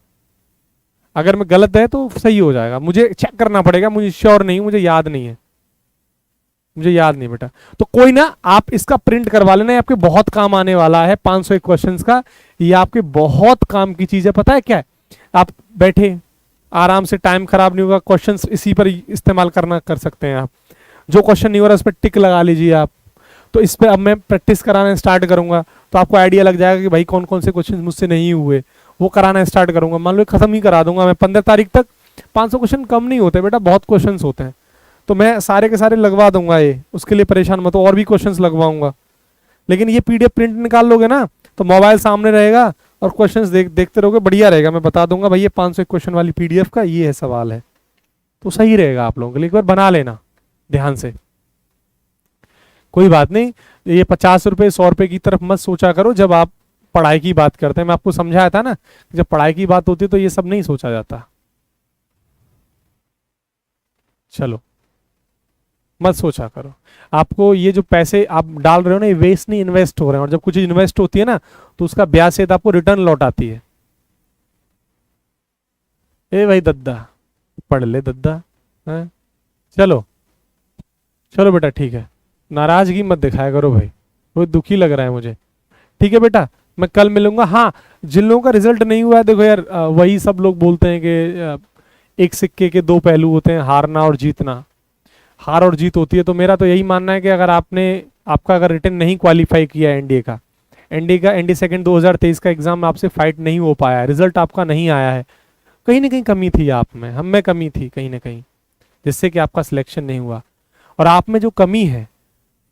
अगर मैं गलत है तो सही हो जाएगा, मुझे चेक करना पड़ेगा, मुझे श्योर नहीं, मुझे याद नहीं है, मुझे याद नहीं बेटा। तो कोई ना, आप इसका प्रिंट करवा लेना, ये आपके बहुत काम आने वाला है। 501 क्वेश्चंस का ये आपके बहुत काम की चीज है। पता है क्या है, आप बैठे आराम से, टाइम खराब नहीं होगा, क्वेश्चंस इसी पर इस्तेमाल करना कर सकते हैं आप। जो क्वेश्चन नहीं हो रहा उस पर टिक लगा लीजिए आप। तो इस पर अब मैं प्रैक्टिस कराना स्टार्ट करूंगा, तो आपको आइडिया लग जाएगा कि भाई कौन कौन से क्वेश्चन मुझसे नहीं हुए, वो कराना स्टार्ट करूंगा। मान लो खत्म ही करा दूंगा मैं 15 तारीख तक। 500 क्वेश्चन कम नहीं होते बेटा, बहुत क्वेश्चन होते हैं, तो मैं सारे के सारे लगवा दूंगा ये, उसके लिए परेशान मत हो, और भी क्वेश्चंस लगवाऊंगा। लेकिन ये पीडीएफ प्रिंट निकाल लोगे ना, तो मोबाइल सामने रहेगा और क्वेश्चंस देखते रहोगे, बढ़िया रहेगा। मैं बता दूंगा भाई ये 501 क्वेश्चन वाली पीडीएफ का ये है सवाल है, तो सही रहेगा आप लोगों के लिए। एक बार बना लेना ध्यान से, कोई बात नहीं। ये 50 रुपए 100 रुपए की तरफ मत सोचा करो जब आप पढ़ाई की बात करते हैं। मैं आपको समझाया था ना, जब पढ़ाई की बात होती है तो ये सब नहीं सोचा जाता। चलो मत सोचा करो, आपको ये जो पैसे आप डाल रहे हो ना, ये वेस्ट नहीं, इन्वेस्ट हो रहे हैं। और जब कुछ इन्वेस्ट होती है ना, तो उसका ब्याज सहित आपको रिटर्न लौट आती है। ए भाई दद्दा, पढ़ ले दद्दा है? चलो चलो बेटा ठीक है, नाराजगी मत दिखाया करो भाई, बहुत दुखी लग रहा है मुझे। ठीक है बेटा, मैं कल मिलूंगा। हाँ, जिन लोगों का रिजल्ट नहीं हुआ है, देखो यार, वही सब लोग बोलते हैं कि एक सिक्के के दो पहलू होते हैं, हारना और जीतना। हार और जीत होती है, तो मेरा तो यही मानना है कि अगर आपका अगर रिटर्न नहीं क्वालिफाई किया है एनडीए सेकंड 2023 का एग्जाम आपसे फाइट नहीं हो पाया है, रिजल्ट आपका नहीं आया है, कहीं ना कहीं कमी थी आप में, हम में कमी थी कहीं ना कहीं, जिससे कि आपका सिलेक्शन नहीं हुआ। और आप में जो कमी है,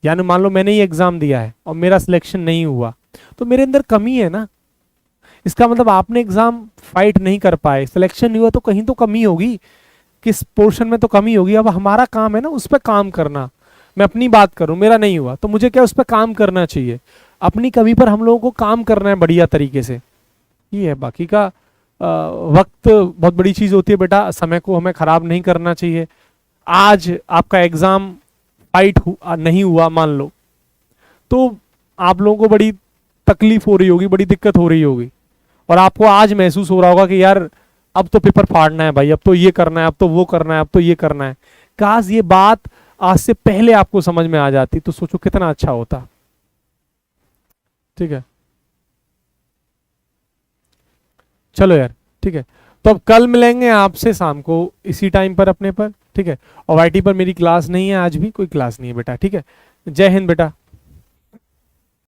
यानी मान लो मैंने ये एग्जाम दिया है और मेरा सिलेक्शन नहीं हुआ, तो मेरे अंदर कमी है ना। इसका मतलब आपने एग्जाम फाइट नहीं कर पाए, सिलेक्शन नहीं हुआ, तो कहीं तो कमी होगी, किस पोर्शन में तो कमी होगी। अब हमारा काम है ना उस पर काम करना। मैं अपनी बात करूं, मेरा नहीं हुआ तो मुझे क्या उस पर काम करना चाहिए, अपनी कमी पर हम लोगों को काम करना है बढ़िया तरीके से। ये है, बाकी का वक्त बहुत बड़ी चीज होती है बेटा, समय को हमें खराब नहीं करना चाहिए। आज आपका एग्जाम फाइट नहीं हुआ मान लो, तो आप लोगों को बड़ी तकलीफ हो रही होगी, बड़ी दिक्कत हो रही होगी, और आपको आज महसूस हो रहा होगा कि यार अब तो पेपर फाड़ना है भाई, अब तो ये करना है, अब तो वो करना है, अब तो ये करना है। काश ये बात आज से पहले आपको समझ में आ जाती, तो सोचो कितना अच्छा होता। ठीक है, चलो यार ठीक है, तो अब कल मिलेंगे आपसे शाम को इसी टाइम पर अपने पर। ठीक है, और वाईटी पर मेरी क्लास नहीं है, आज भी कोई क्लास नहीं है बेटा। ठीक है, जय हिंद बेटा।